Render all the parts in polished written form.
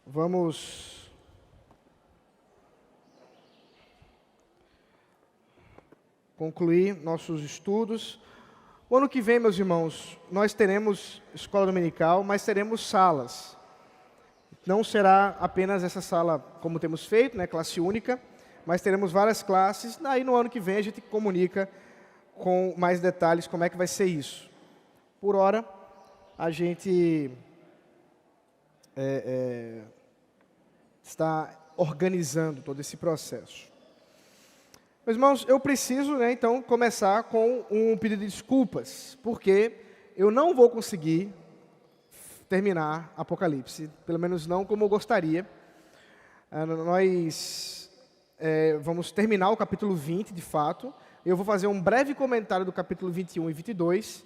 Vamos concluir nossos estudos. O ano que vem, meus irmãos, nós teremos escola dominical, mas teremos salas. Não será apenas essa sala como temos feito, né, classe única, mas teremos várias classes. Daí no ano que vem a gente comunica com mais detalhes como é que vai ser isso. Por hora, a gente está organizando todo esse processo. Meus irmãos, eu preciso, então, começar com um pedido de desculpas, porque eu não vou conseguir terminar Apocalipse, pelo menos não como eu gostaria. Nós vamos terminar o capítulo 20, de fato. Eu vou fazer um breve comentário do capítulo 21 e 22,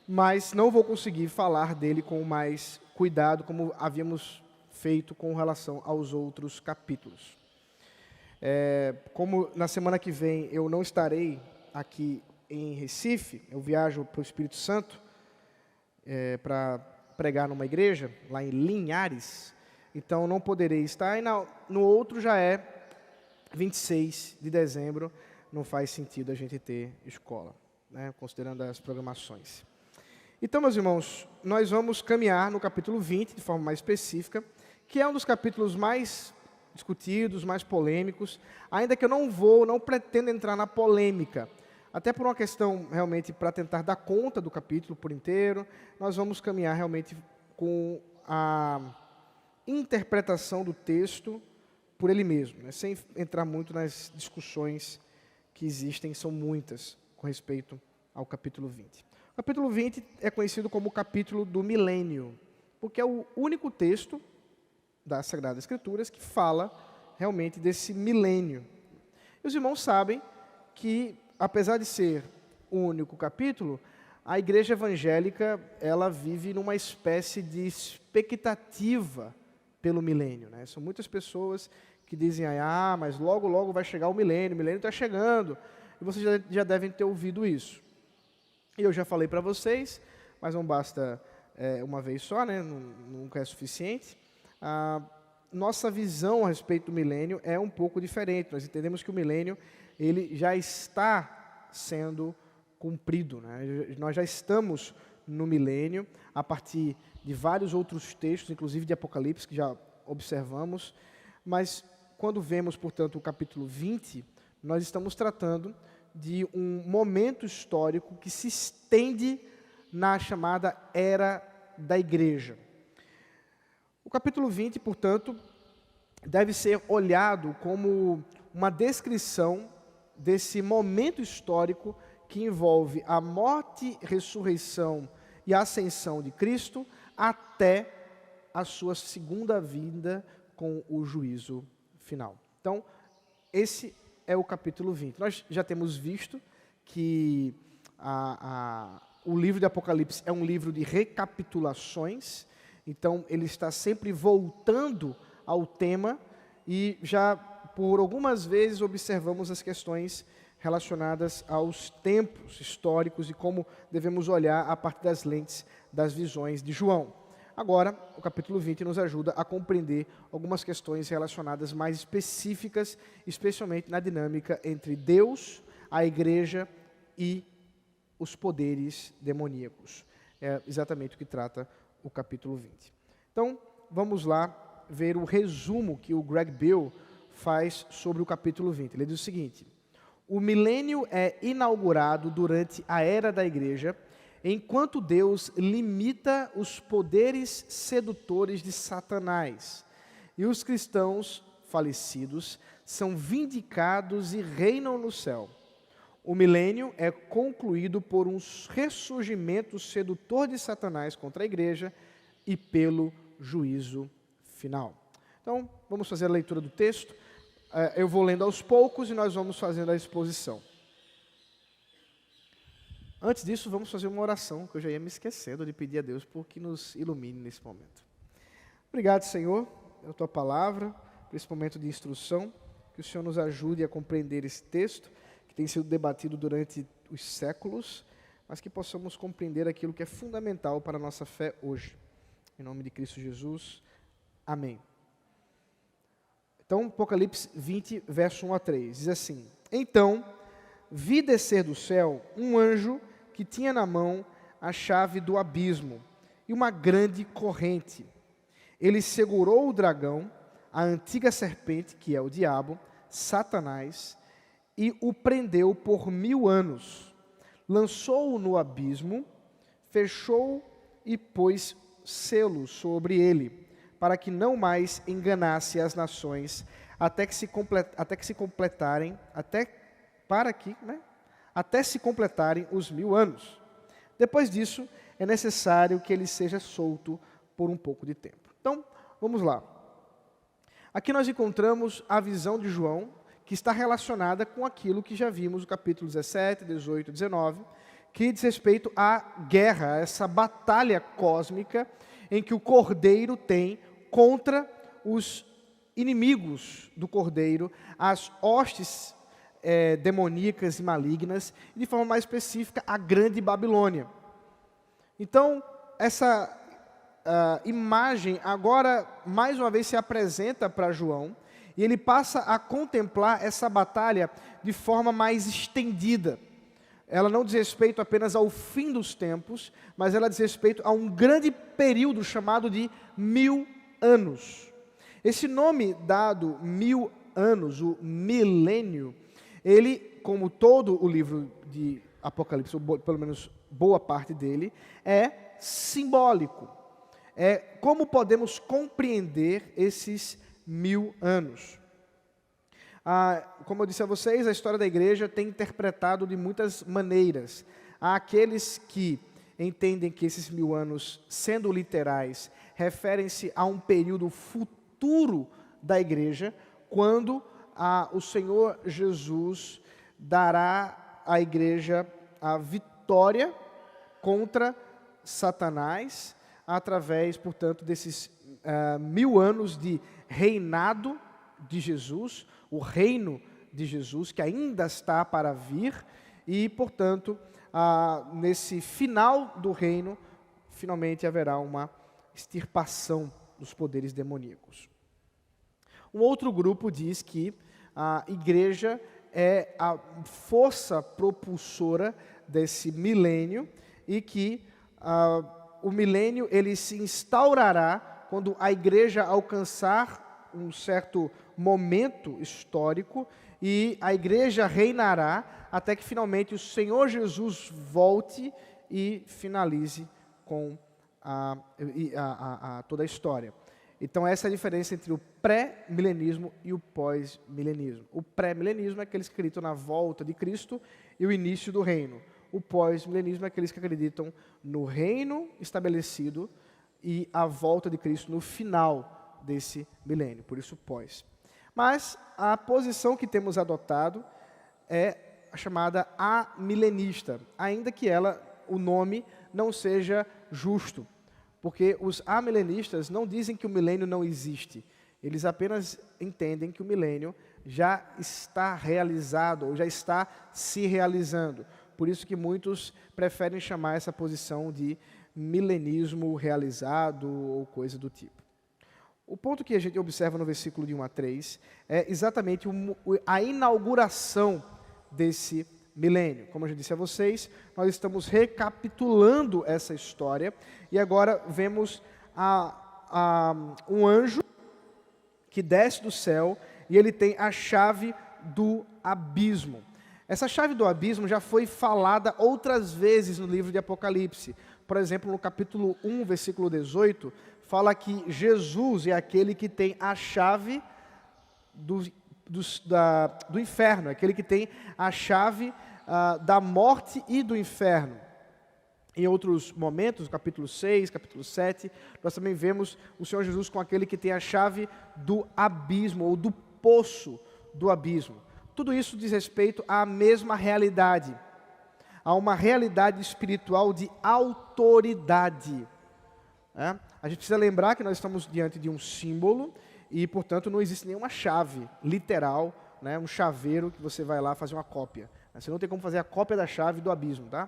mas não vou conseguir falar dele com mais cuidado, como havíamos feito com relação aos outros capítulos. Como na semana que vem eu não estarei aqui em Recife, eu viajo para o Espírito Santo para pregar numa igreja, lá em Linhares, então não poderei estar, e no outro já é 26 de dezembro, não faz sentido a gente ter escola, né, considerando as programações. Então, meus irmãos, nós vamos caminhar no capítulo 20, de forma mais específica, que é um dos capítulos mais discutidos, mais polêmicos, ainda que eu não pretendo entrar na polêmica, até por uma questão realmente para tentar dar conta do capítulo por inteiro, nós vamos caminhar realmente com a interpretação do texto por ele mesmo, né, sem entrar muito nas discussões que existem, são muitas, com respeito ao capítulo 20. O capítulo 20 é conhecido como o capítulo do milênio, porque é o único texto das Sagradas Escrituras que fala realmente desse milênio. E os irmãos sabem que, apesar de ser o único capítulo, a igreja evangélica ela vive numa espécie de expectativa pelo milênio, né? São muitas pessoas que dizem, mas logo, logo vai chegar o milênio está chegando. E vocês já devem ter ouvido isso. E eu já falei para vocês, mas não basta uma vez só, né? Nunca é suficiente. A nossa visão a respeito do milênio é um pouco diferente. Nós entendemos que o milênio ele já está sendo cumprido, né? Nós já estamos no milênio, a partir de vários outros textos, inclusive de Apocalipse, que já observamos. Mas quando vemos, portanto, o capítulo 20, nós estamos tratando de um momento histórico que se estende na chamada Era da Igreja. O capítulo 20, portanto, deve ser olhado como uma descrição desse momento histórico que envolve a morte, ressurreição e ascensão de Cristo até a sua segunda vinda com o juízo final. Então, esse é o capítulo 20. Nós já temos visto que o livro de Apocalipse é um livro de recapitulações. Então, ele está sempre voltando ao tema e já por algumas vezes observamos as questões relacionadas aos tempos históricos e como devemos olhar a partir das lentes das visões de João. Agora, o capítulo 20 nos ajuda a compreender algumas questões relacionadas mais específicas, especialmente na dinâmica entre Deus, a igreja e os poderes demoníacos. É exatamente o que trata o capítulo 20. Então, vamos lá ver o resumo que o Greg Beale faz sobre o capítulo 20. Ele diz o seguinte: o milênio é inaugurado durante a era da igreja, enquanto Deus limita os poderes sedutores de Satanás, e os cristãos falecidos são vindicados e reinam no céu. O milênio é concluído por um ressurgimento sedutor de Satanás contra a igreja e pelo juízo final. Então, vamos fazer a leitura do texto. Eu vou lendo aos poucos e nós vamos fazendo a exposição. Antes disso, vamos fazer uma oração, que eu já ia me esquecendo de pedir a Deus por que nos ilumine nesse momento. Obrigado, Senhor, pela Tua palavra, por esse momento de instrução, que o Senhor nos ajude a compreender esse texto, que tem sido debatido durante os séculos, mas que possamos compreender aquilo que é fundamental para a nossa fé hoje. Em nome de Cristo Jesus, amém. Então, Apocalipse 20, verso 1 a 3, diz assim: Então, vi descer do céu um anjo que tinha na mão a chave do abismo e uma grande corrente. Ele segurou o dragão, a antiga serpente, que é o diabo, Satanás, e o prendeu por 1000 anos. Lançou-o no abismo, fechou e pôs selo sobre ele, para que não mais enganasse as nações, até se completarem os 1000 anos. Depois disso, é necessário que ele seja solto por um pouco de tempo. Então, vamos lá. Aqui nós encontramos a visão de João, que está relacionada com aquilo que já vimos no capítulo 17, 18, 19, que diz respeito à guerra, essa batalha cósmica em que o Cordeiro tem contra os inimigos do Cordeiro, as hostes demoníacas e malignas, e de forma mais específica, a grande Babilônia. Então, essa imagem agora, mais uma vez, se apresenta para João, e ele passa a contemplar essa batalha de forma mais estendida. Ela não diz respeito apenas ao fim dos tempos, mas ela diz respeito a um grande período chamado de 1000 anos. Esse nome dado, 1000 anos, o milênio, ele, como todo o livro de Apocalipse, ou pelo menos boa parte dele, é simbólico. Como podemos compreender esses 1000 anos? Como eu disse a vocês, a história da igreja tem interpretado de muitas maneiras. Há aqueles que entendem que esses 1000 anos, sendo literais, referem-se a um período futuro da igreja, quando o Senhor Jesus dará à igreja a vitória contra Satanás, através, portanto, desses 1000 anos de reinado de Jesus, o reino de Jesus, que ainda está para vir, e, portanto, nesse final do reino, finalmente haverá uma extirpação dos poderes demoníacos. Um outro grupo diz que a igreja é a força propulsora desse milênio e que o milênio ele se instaurará quando a igreja alcançar um certo momento histórico e a igreja reinará até que finalmente o Senhor Jesus volte e finalize com toda a história. Então essa é a diferença entre o pré-milenismo e o pós-milenismo. O pré-milenismo é aqueles que acreditam na volta de Cristo e o início do reino. O pós-milenismo é aqueles que acreditam no reino estabelecido e a volta de Cristo no final desse milênio, por isso pós. Mas a posição que temos adotado é a chamada amilenista, ainda que o nome não seja justo, porque os amilenistas não dizem que o milênio não existe, eles apenas entendem que o milênio já está realizado, ou já está se realizando. Por isso que muitos preferem chamar essa posição de milenismo realizado ou coisa do tipo. O ponto que a gente observa no versículo de 1 a 3 é exatamente a inauguração desse milênio. Como eu já disse a vocês, nós estamos recapitulando essa história e agora vemos um anjo que desce do céu e ele tem a chave do abismo. Essa chave do abismo já foi falada outras vezes no livro de Apocalipse. Por exemplo, no capítulo 1, versículo 18, fala que Jesus é aquele que tem a chave do inferno, aquele que tem a chave da morte e do inferno. Em outros momentos, no capítulo 6, capítulo 7, nós também vemos o Senhor Jesus com aquele que tem a chave do abismo, ou do poço do abismo. Tudo isso diz respeito à mesma realidade, a uma realidade espiritual de autoridade. A gente precisa lembrar que nós estamos diante de um símbolo e, portanto, não existe nenhuma chave literal, um chaveiro que você vai lá fazer uma cópia. Você não tem como fazer a cópia da chave do abismo, tá?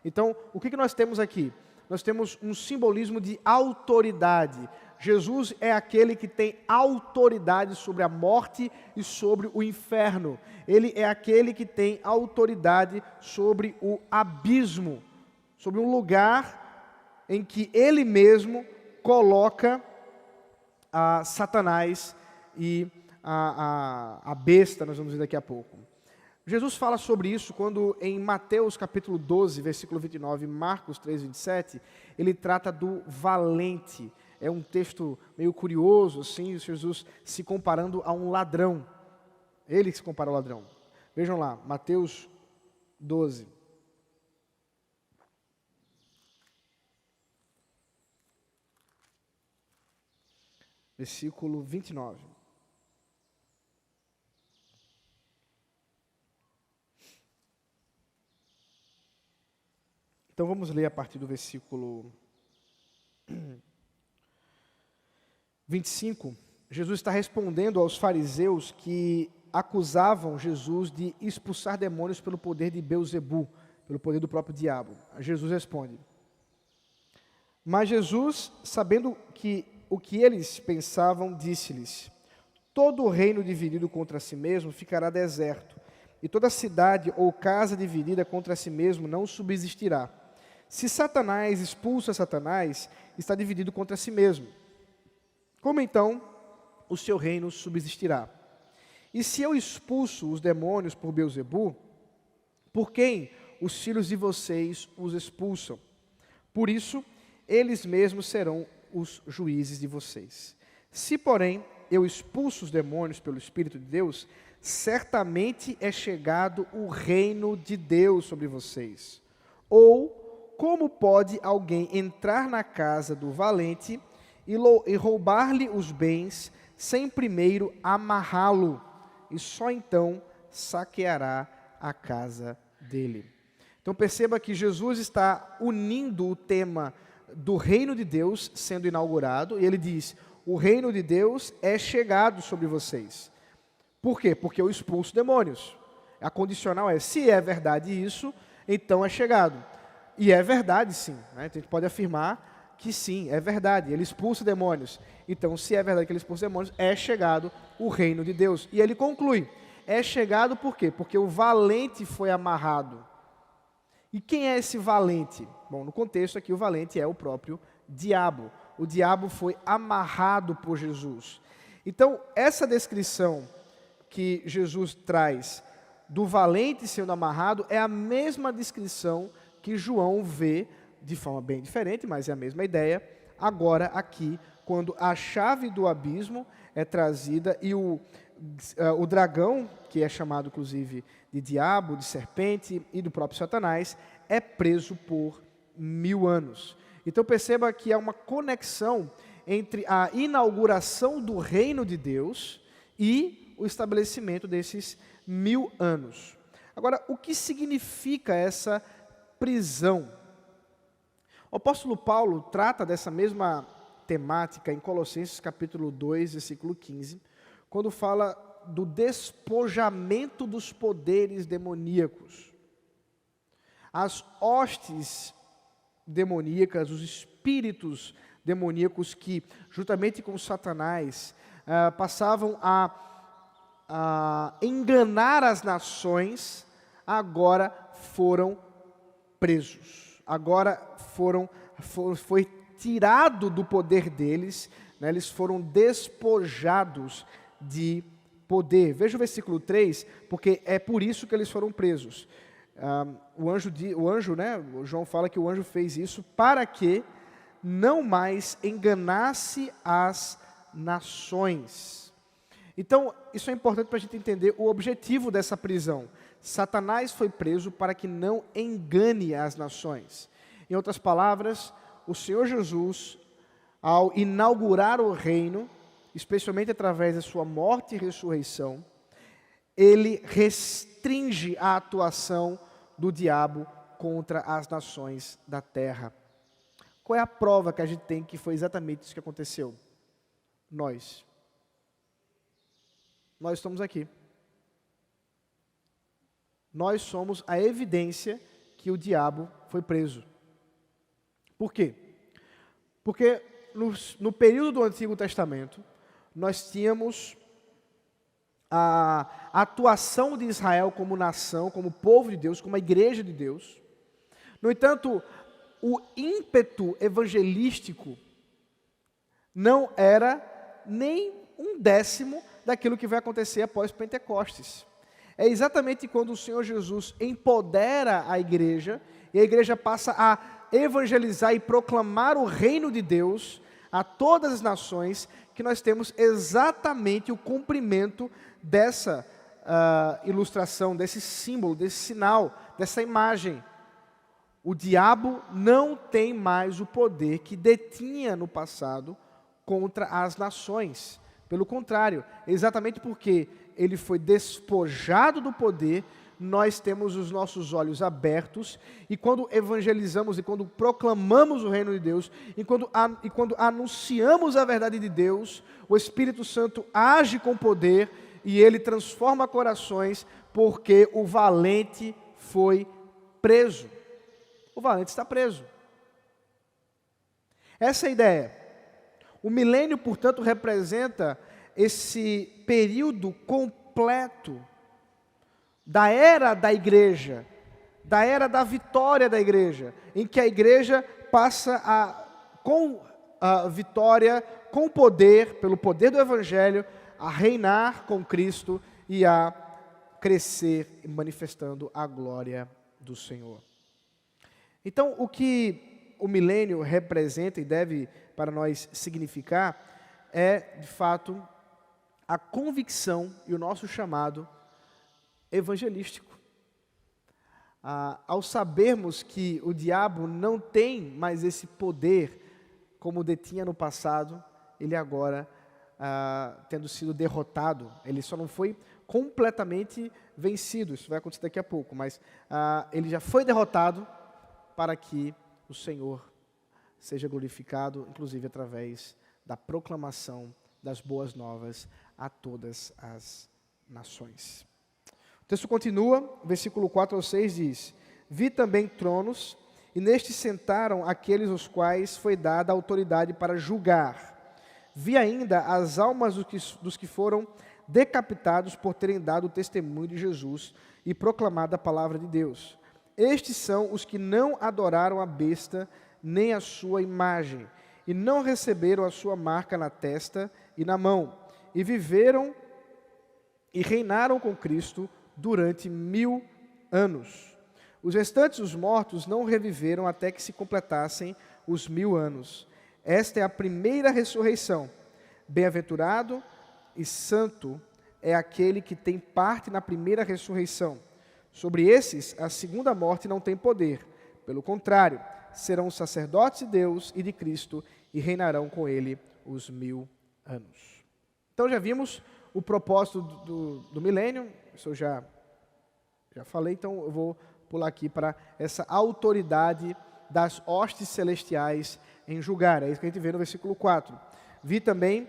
Então, o que nós temos aqui? Nós temos um simbolismo de autoridade. Jesus é aquele que tem autoridade sobre a morte e sobre o inferno. Ele é aquele que tem autoridade sobre o abismo, sobre um lugar em que ele mesmo coloca a Satanás e a besta, nós vamos ver daqui a pouco. Jesus fala sobre isso quando em Mateus capítulo 12, versículo 29, Marcos 3, 27, ele trata do valente. É um texto meio curioso, assim, Jesus se comparando a um ladrão. Ele se compara ao ladrão. Vejam lá, Mateus 12. Versículo 29. Então vamos ler a partir do versículo 25. Jesus está respondendo aos fariseus que acusavam Jesus de expulsar demônios pelo poder de Beelzebu, pelo poder do próprio diabo. Jesus responde: mas Jesus, sabendo o que eles pensavam, disse-lhes: todo reino dividido contra si mesmo ficará deserto, e toda cidade ou casa dividida contra si mesmo não subsistirá. Se Satanás expulsa Satanás, está dividido contra si mesmo. Como então o seu reino subsistirá? E se eu expulso os demônios por Beelzebu, por quem os filhos de vocês os expulsam? Por isso, eles mesmos serão os juízes de vocês. Se, porém, eu expulso os demônios pelo Espírito de Deus, certamente é chegado o reino de Deus sobre vocês. Ou, como pode alguém entrar na casa do valente e roubar-lhe os bens, sem primeiro amarrá-lo, e só então saqueará a casa dele? Então perceba que Jesus está unindo o tema do reino de Deus sendo inaugurado, e ele diz: o reino de Deus é chegado sobre vocês. Por quê? Porque eu expulso demônios. A condicional é: se é verdade isso, então é chegado. E é verdade, sim. Né? Então, a gente pode afirmar que sim, é verdade. Ele expulsa demônios. Então, se é verdade que ele expulsa demônios, é chegado o reino de Deus. E ele conclui: é chegado por quê? Porque o valente foi amarrado. E quem é esse valente? Bom, no contexto aqui, o valente é o próprio diabo. O diabo foi amarrado por Jesus. Então, essa descrição que Jesus traz do valente sendo amarrado é a mesma descrição que João vê de forma bem diferente, mas é a mesma ideia, agora aqui, quando a chave do abismo é trazida e o dragão, que é chamado inclusive de diabo, de serpente e do próprio Satanás, é preso por 1000 anos. Então perceba que há uma conexão entre a inauguração do reino de Deus e o estabelecimento desses 1000 anos. Agora, o que significa essa prisão? O apóstolo Paulo trata dessa mesma temática em Colossenses capítulo 2, versículo 15, quando fala do despojamento dos poderes demoníacos. As hostes demoníacas, os espíritos demoníacos que, juntamente com Satanás, passavam a enganar as nações, agora foram presos. Agora foi tirado do poder deles, né, eles foram despojados de poder. Veja o versículo 3, porque é por isso que eles foram presos. O anjo, né, o João fala que o anjo fez isso para que não mais enganasse as nações. Então, isso é importante para a gente entender o objetivo dessa prisão. Satanás foi preso para que não engane as nações. Em outras palavras, o Senhor Jesus, ao inaugurar o reino, especialmente através da sua morte e ressurreição, ele restringe a atuação do diabo contra as nações da terra. Qual é a prova que a gente tem que foi exatamente isso que aconteceu? Nós estamos aqui. Nós somos a evidência que o diabo foi preso. Por quê? Porque no período do Antigo Testamento, nós tínhamos a atuação de Israel como nação, como povo de Deus, como a igreja de Deus. No entanto, o ímpeto evangelístico não era nem 1/10 daquilo que vai acontecer após Pentecostes. É exatamente quando o Senhor Jesus empodera a igreja, e a igreja passa a evangelizar e proclamar o reino de Deus a todas as nações, que nós temos exatamente o cumprimento dessa ilustração, desse símbolo, desse sinal, dessa imagem. O diabo não tem mais o poder que detinha no passado contra as nações. Pelo contrário, exatamente porque ele foi despojado do poder, nós temos os nossos olhos abertos, e quando evangelizamos e quando proclamamos o reino de Deus, e quando anunciamos a verdade de Deus, o Espírito Santo age com poder e ele transforma corações, porque o valente foi preso. O valente está preso. Essa é a ideia. O milênio, portanto, representa esse período completo da era da igreja, da era da vitória da igreja, em que a igreja passa com a vitória, com o poder, pelo poder do Evangelho, a reinar com Cristo e a crescer, manifestando a glória do Senhor. Então, o que o milênio representa e deve para nós significar é, de fato, a convicção e o nosso chamado evangelístico. Ao sabermos que o diabo não tem mais esse poder como detinha no passado, ele agora, tendo sido derrotado, ele só não foi completamente vencido, isso vai acontecer daqui a pouco, mas ele já foi derrotado para que o Senhor seja glorificado, inclusive através da proclamação das boas novas a todas as nações. O texto continua, versículo 4 ao 6 diz: Vi também tronos, e nestes sentaram aqueles aos quais foi dada a autoridade para julgar. Vi ainda as almas dos que foram decapitados por terem dado o testemunho de Jesus e proclamado a palavra de Deus. Estes são os que não adoraram a besta, nem a sua imagem, e não receberam a sua marca na testa e na mão, e viveram e reinaram com Cristo durante 1000 anos. Os restantes, os mortos, não reviveram até que se completassem os 1000 anos. Esta é a primeira ressurreição. Bem-aventurado e santo é aquele que tem parte na primeira ressurreição. Sobre esses, a segunda morte não tem poder. Pelo contrário, serão sacerdotes de Deus e de Cristo e reinarão com ele os 1000 anos. Então já vimos o propósito do milênio, isso eu já falei, então eu vou pular aqui para essa autoridade das hostes celestiais em julgar. É isso que a gente vê no versículo 4. Vi também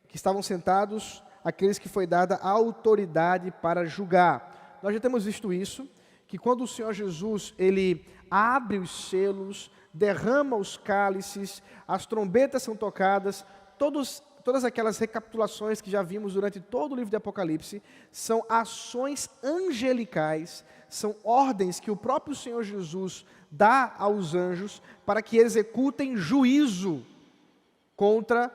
que estavam sentados aqueles que foi dada a autoridade para julgar. Nós já temos visto isso, que quando o Senhor Jesus, ele abre os selos, derrama os cálices, as trombetas são tocadas, todas aquelas recapitulações que já vimos durante todo o livro de Apocalipse, são ações angelicais, são ordens que o próprio Senhor Jesus dá aos anjos para que executem juízo contra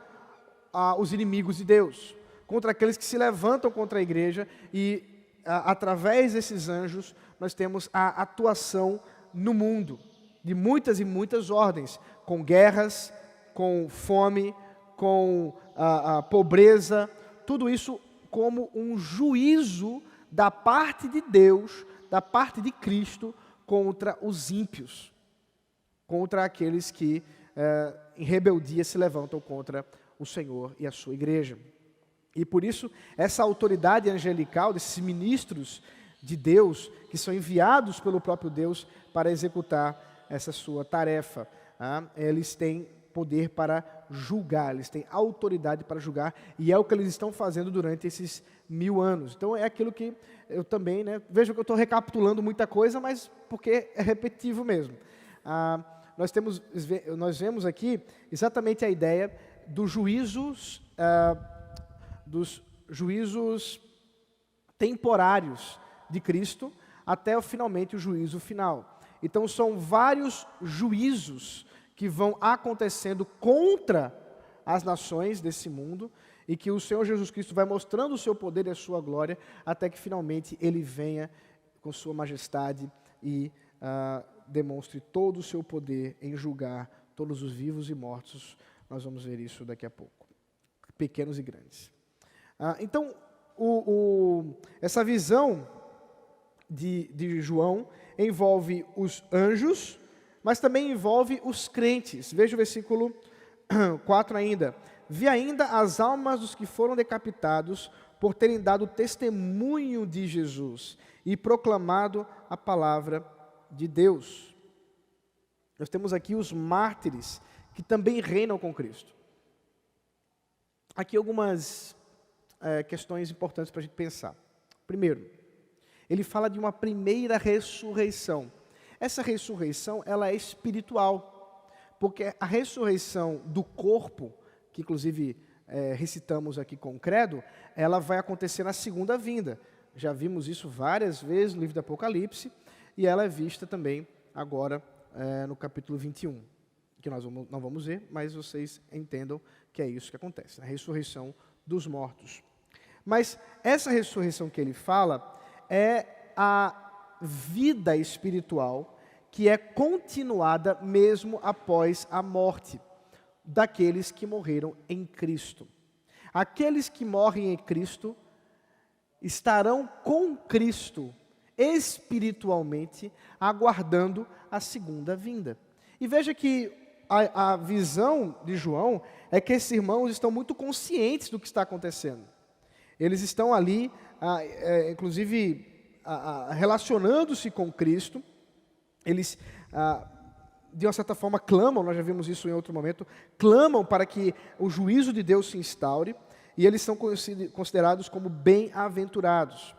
os inimigos de Deus, contra aqueles que se levantam contra a igreja, e através desses anjos nós temos a atuação no mundo, de muitas e muitas ordens, com guerras, com fome, com a pobreza, tudo isso como um juízo da parte de Deus, da parte de Cristo, contra os ímpios, contra aqueles que em rebeldia se levantam contra o Senhor e a sua igreja. E por isso, essa autoridade angelical, desses ministros de Deus, que são enviados pelo próprio Deus para executar essa sua tarefa, eles têm poder para julgar, eles têm autoridade para julgar, e é o que eles estão fazendo durante esses 1000 anos. Então é aquilo que eu também, vejo que eu estou recapitulando muita coisa, mas porque é repetitivo mesmo. nós vemos aqui exatamente a ideia dos juízos temporários de Cristo até finalmente o juízo final. Então são vários juízos que vão acontecendo contra as nações desse mundo e que o Senhor Jesus Cristo vai mostrando o seu poder e a sua glória até que finalmente Ele venha com sua majestade e demonstre todo o seu poder em julgar todos os vivos e mortos. Nós vamos ver isso daqui a pouco, pequenos e grandes. Então, essa visão de João envolve os anjos, mas também envolve os crentes. Veja o versículo 4 ainda. Vi ainda as almas dos que foram decapitados por terem dado testemunho de Jesus e proclamado a palavra de Deus. Nós temos aqui os mártires que também reinam com Cristo. Aqui algumas questões importantes para a gente pensar. Primeiro, ele fala de uma primeira ressurreição. Essa ressurreição, ela é espiritual, porque a ressurreição do corpo, que inclusive recitamos aqui com o credo, ela vai acontecer na segunda vinda. Já vimos isso várias vezes no livro do Apocalipse, e ela é vista também agora no capítulo 21, que nós não vamos ver, mas vocês entendam que é isso que acontece, a ressurreição dos mortos. Mas essa ressurreição que ele fala é a vida espiritual que é continuada mesmo após a morte daqueles que morreram em Cristo. Aqueles que morrem em Cristo estarão com Cristo espiritualmente, aguardando a segunda vinda. E veja que a visão de João é que esses irmãos estão muito conscientes do que está acontecendo. Eles estão ali, inclusive, relacionando-se com Cristo. Eles, de uma certa forma, clamam, nós já vimos isso em outro momento, clamam para que o juízo de Deus se instaure, e eles são considerados como bem-aventurados.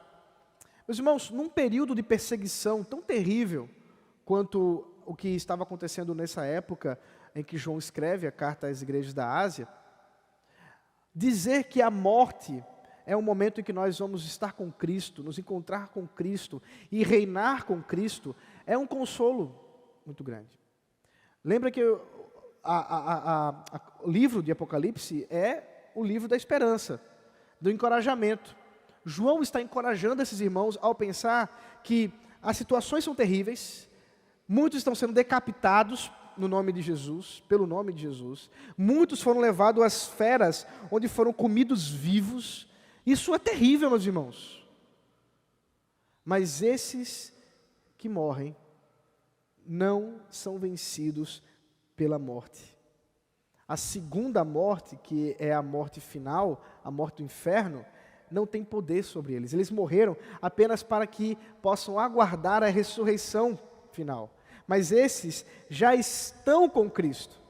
Meus irmãos, num período de perseguição tão terrível quanto o que estava acontecendo nessa época em que João escreve a carta às igrejas da Ásia, dizer que a morte é um momento em que nós vamos estar com Cristo, nos encontrar com Cristo e reinar com Cristo, é um consolo muito grande. Lembra que o livro de Apocalipse é o livro da esperança, do encorajamento. João está encorajando esses irmãos ao pensar que as situações são terríveis, muitos estão sendo decapitados no nome de Jesus, pelo nome de Jesus, muitos foram levados às feras, onde foram comidos vivos. Isso é terrível, meus irmãos. Mas esses que morrem não são vencidos pela morte. A segunda morte, que é a morte final, a morte do inferno, não tem poder sobre eles. Eles morreram apenas para que possam aguardar a ressurreição final. Mas esses já estão com Cristo.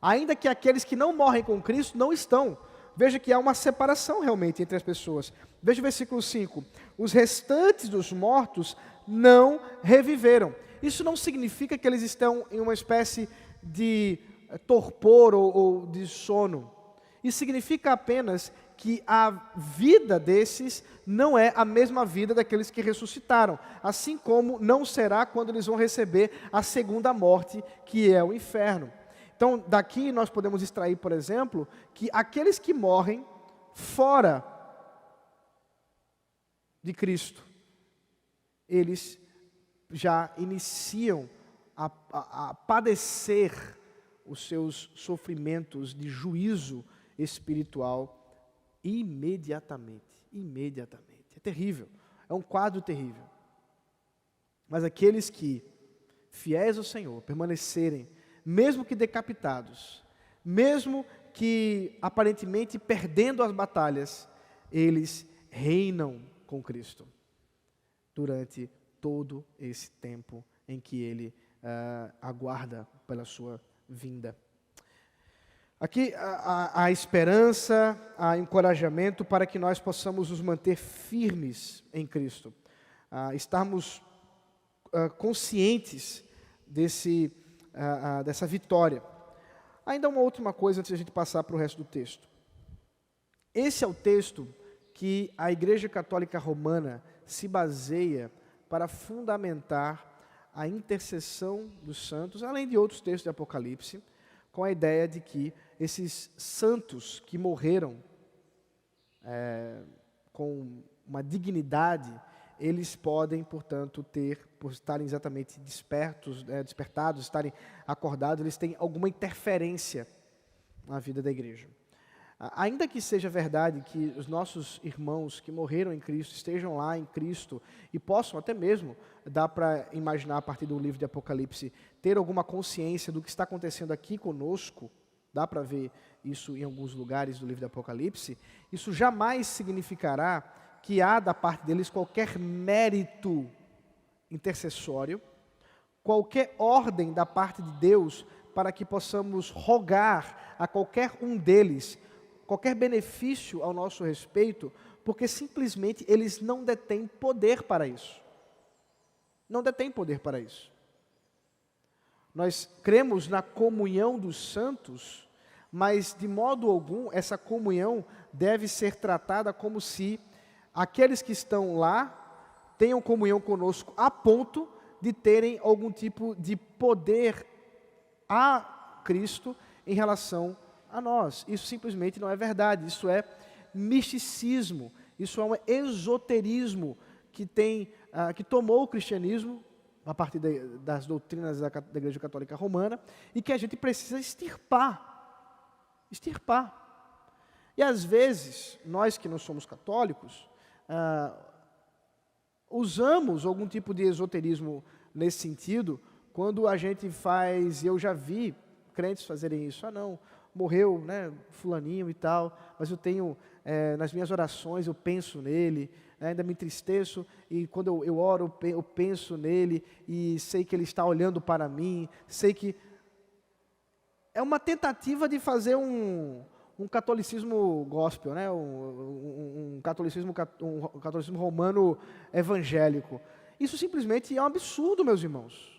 Ainda que aqueles que não morrem com Cristo não estão. Veja que há uma separação realmente entre as pessoas. Veja o versículo 5. Os restantes dos mortos não reviveram. Isso não significa que eles estão em uma espécie de torpor ou de sono. Isso significa apenas que a vida desses não é a mesma vida daqueles que ressuscitaram, assim como não será quando eles vão receber a segunda morte, que é o inferno. Então, daqui nós podemos extrair, por exemplo, que aqueles que morrem fora de Cristo, eles já iniciam a padecer os seus sofrimentos de juízo espiritual imediatamente. É terrível, é um quadro terrível. Mas aqueles que, fiéis ao Senhor, permanecerem, mesmo que decapitados, mesmo que aparentemente perdendo as batalhas, eles reinam com Cristo durante todo esse tempo em que Ele aguarda pela sua vinda. Aqui a esperança, a encorajamento para que nós possamos nos manter firmes em Cristo, estarmos conscientes dessa vitória. Ainda uma última coisa antes de a gente passar para o resto do texto. Esse é o texto que a Igreja Católica Romana se baseia para fundamentar a intercessão dos santos, além de outros textos de Apocalipse, com a ideia de que esses santos que morreram com uma dignidade, eles podem, portanto, por estarem exatamente despertados, estarem acordados, eles têm alguma interferência na vida da igreja. Ainda que seja verdade que os nossos irmãos que morreram em Cristo estejam lá em Cristo e possam até mesmo, dá para imaginar a partir do livro de Apocalipse, ter alguma consciência do que está acontecendo aqui conosco, dá para ver isso em alguns lugares do livro de Apocalipse, isso jamais significará que há da parte deles qualquer mérito intercessório, qualquer ordem da parte de Deus para que possamos rogar a qualquer um deles qualquer benefício ao nosso respeito, porque simplesmente eles não detêm poder para isso. Não detêm poder para isso. Nós cremos na comunhão dos santos, mas de modo algum essa comunhão deve ser tratada como se aqueles que estão lá tenham comunhão conosco a ponto de terem algum tipo de poder a Cristo em relação a nós. Isso simplesmente não é verdade, isso é misticismo, isso é um esoterismo que tomou o cristianismo a partir das doutrinas da Igreja Católica Romana e que a gente precisa extirpar. E às vezes, nós que não somos católicos, usamos algum tipo de esoterismo nesse sentido, quando a gente eu já vi crentes fazerem isso, não, morreu, né, fulaninho e tal, mas eu tenho, nas minhas orações eu penso nele, ainda me entristeço, e quando eu oro eu penso nele, e sei que ele está olhando para mim, sei que é uma tentativa de fazer um catolicismo gospel, né, um catolicismo romano evangélico. Isso simplesmente é um absurdo, meus irmãos.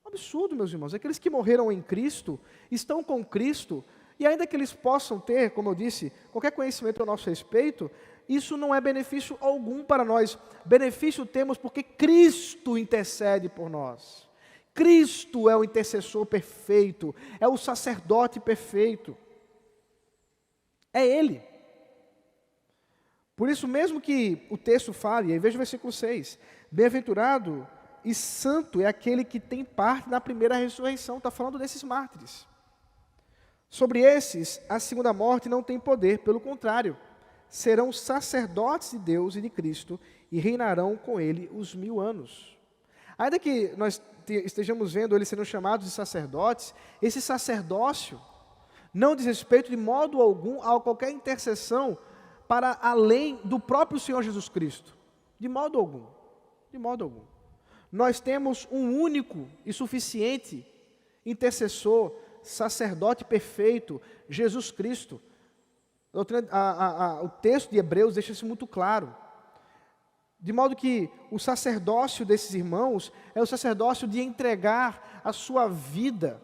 Absurdo, meus irmãos. Aqueles que morreram em Cristo, estão com Cristo, e ainda que eles possam ter, como eu disse, qualquer conhecimento a nosso respeito, isso não é benefício algum para nós. Benefício temos porque Cristo intercede por nós. Cristo é o intercessor perfeito, é o sacerdote perfeito. É Ele. Por isso mesmo que o texto fale, aí veja o versículo 6, bem-aventurado e santo é aquele que tem parte na primeira ressurreição. Está falando desses mártires. Sobre esses, a segunda morte não tem poder, pelo contrário, serão sacerdotes de Deus e de Cristo e reinarão com Ele os 1000 anos. Ainda que nós estejamos vendo eles sendo chamados de sacerdotes, esse sacerdócio não diz respeito de modo algum a qualquer intercessão para além do próprio Senhor Jesus Cristo. De modo algum. De modo algum. Nós temos um único e suficiente intercessor, sacerdote perfeito, Jesus Cristo. O texto de Hebreus deixa isso muito claro. De modo que o sacerdócio desses irmãos é o sacerdócio de entregar a sua vida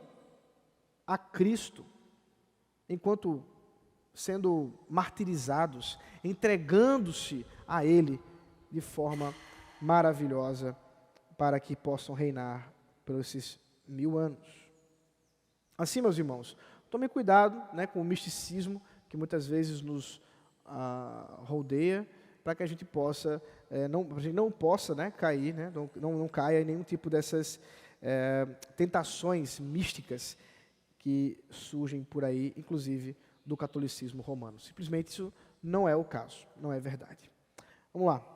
a Cristo, enquanto sendo martirizados, entregando-se a Ele de forma maravilhosa, para que possam reinar por esses 1000 anos. Assim, meus irmãos, tome cuidado, né, com o misticismo que muitas vezes nos rodeia, para que a gente possa, não possa, né, cair, né, não caia em nenhum tipo dessas tentações místicas que surgem por aí, inclusive do catolicismo romano. Simplesmente isso não é o caso, não é verdade. Vamos lá.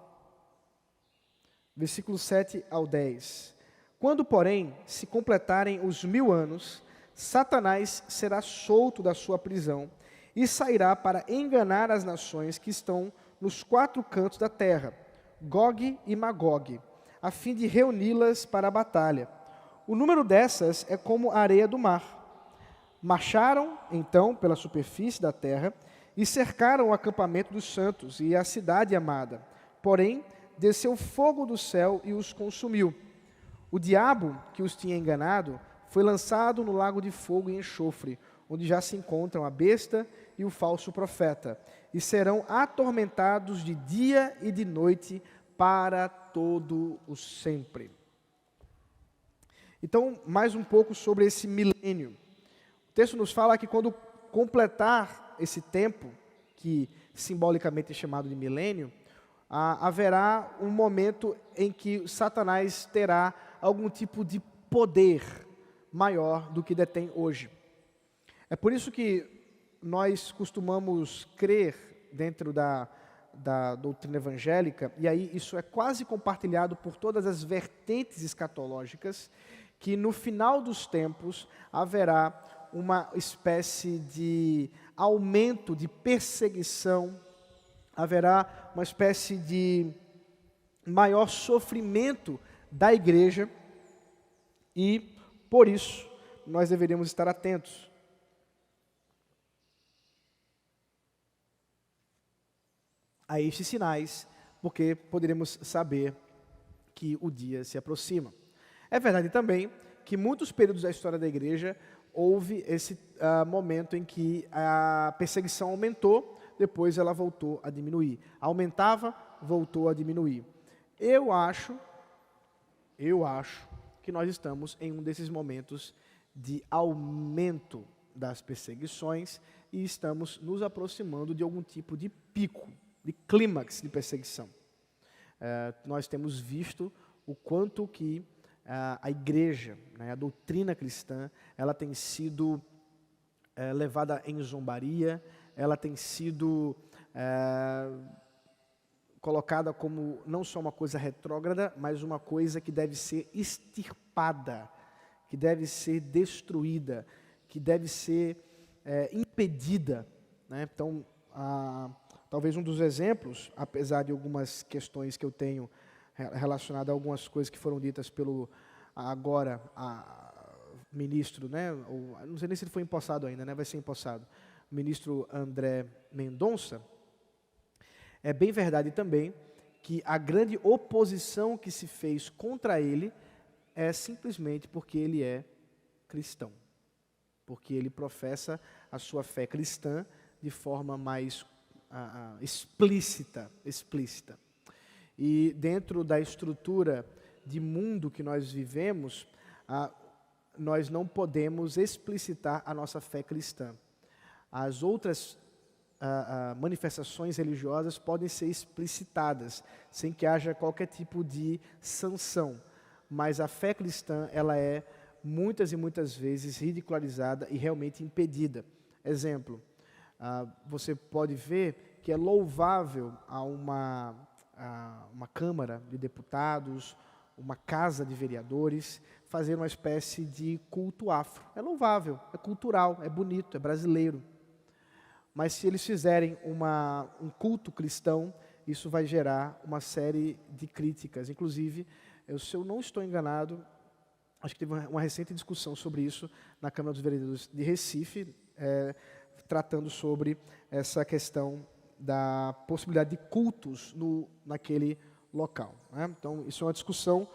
Versículos 7 ao 10. Quando, porém, se completarem os 1000 anos, Satanás será solto da sua prisão e sairá para enganar as nações que estão nos 4 cantos da terra, Gog e Magog, a fim de reuni-las para a batalha. O número dessas é como a areia do mar. Marcharam, então, pela superfície da terra e cercaram o acampamento dos santos e a cidade amada. Porém, desceu fogo do céu e os consumiu. O diabo, que os tinha enganado, foi lançado no lago de fogo e enxofre, onde já se encontram a besta e o falso profeta, e serão atormentados de dia e de noite para todo o sempre. Então, mais um pouco sobre esse milênio. O texto nos fala que quando completar esse tempo, que simbolicamente é chamado de milênio, haverá um momento em que Satanás terá algum tipo de poder maior do que detém hoje. É por isso que nós costumamos crer dentro da doutrina evangélica, e aí isso é quase compartilhado por todas as vertentes escatológicas, que no final dos tempos haverá uma espécie de aumento de perseguição, haverá uma espécie de maior sofrimento da igreja, e por isso nós deveríamos estar atentos. A estes sinais, porque poderemos saber que o dia se aproxima. É verdade também que muitos períodos da história da igreja houve esse momento em que a perseguição aumentou, depois ela voltou a diminuir. Aumentava, voltou a diminuir. Eu acho que nós estamos em um desses momentos de aumento das perseguições e estamos nos aproximando de algum tipo de pico, de clímax de perseguição. Nós temos visto o quanto que a igreja, né, a doutrina cristã, ela tem sido levada em zombaria, ela tem sido colocada como não só uma coisa retrógrada, mas uma coisa que deve ser extirpada, que deve ser destruída, que deve ser impedida, né? Então, talvez um dos exemplos, apesar de algumas questões que eu tenho relacionadas a algumas coisas que foram ditas pelo ministro, né? Não sei nem se ele foi empossado ainda, né? Vai ser empossado. O ministro André Mendonça. É bem verdade também que a grande oposição que se fez contra ele é simplesmente porque ele é cristão. Porque ele professa a sua fé cristã de forma mais explícita. E dentro da estrutura de mundo que nós vivemos, nós não podemos explicitar a nossa fé cristã. As outras manifestações religiosas podem ser explicitadas, sem que haja qualquer tipo de sanção. Mas a fé cristã, ela é muitas e muitas vezes ridicularizada e realmente impedida. Exemplo, você pode ver que é louvável a uma Câmara de Deputados, uma Casa de Vereadores, fazer uma espécie de culto afro. É louvável, é cultural, é bonito, é brasileiro. Mas se eles fizerem um culto cristão, isso vai gerar uma série de críticas. Inclusive, se eu não estou enganado, acho que teve uma recente discussão sobre isso na Câmara dos Vereadores de Recife, tratando sobre essa questão da possibilidade de cultos naquele local, né? Então, isso é uma discussão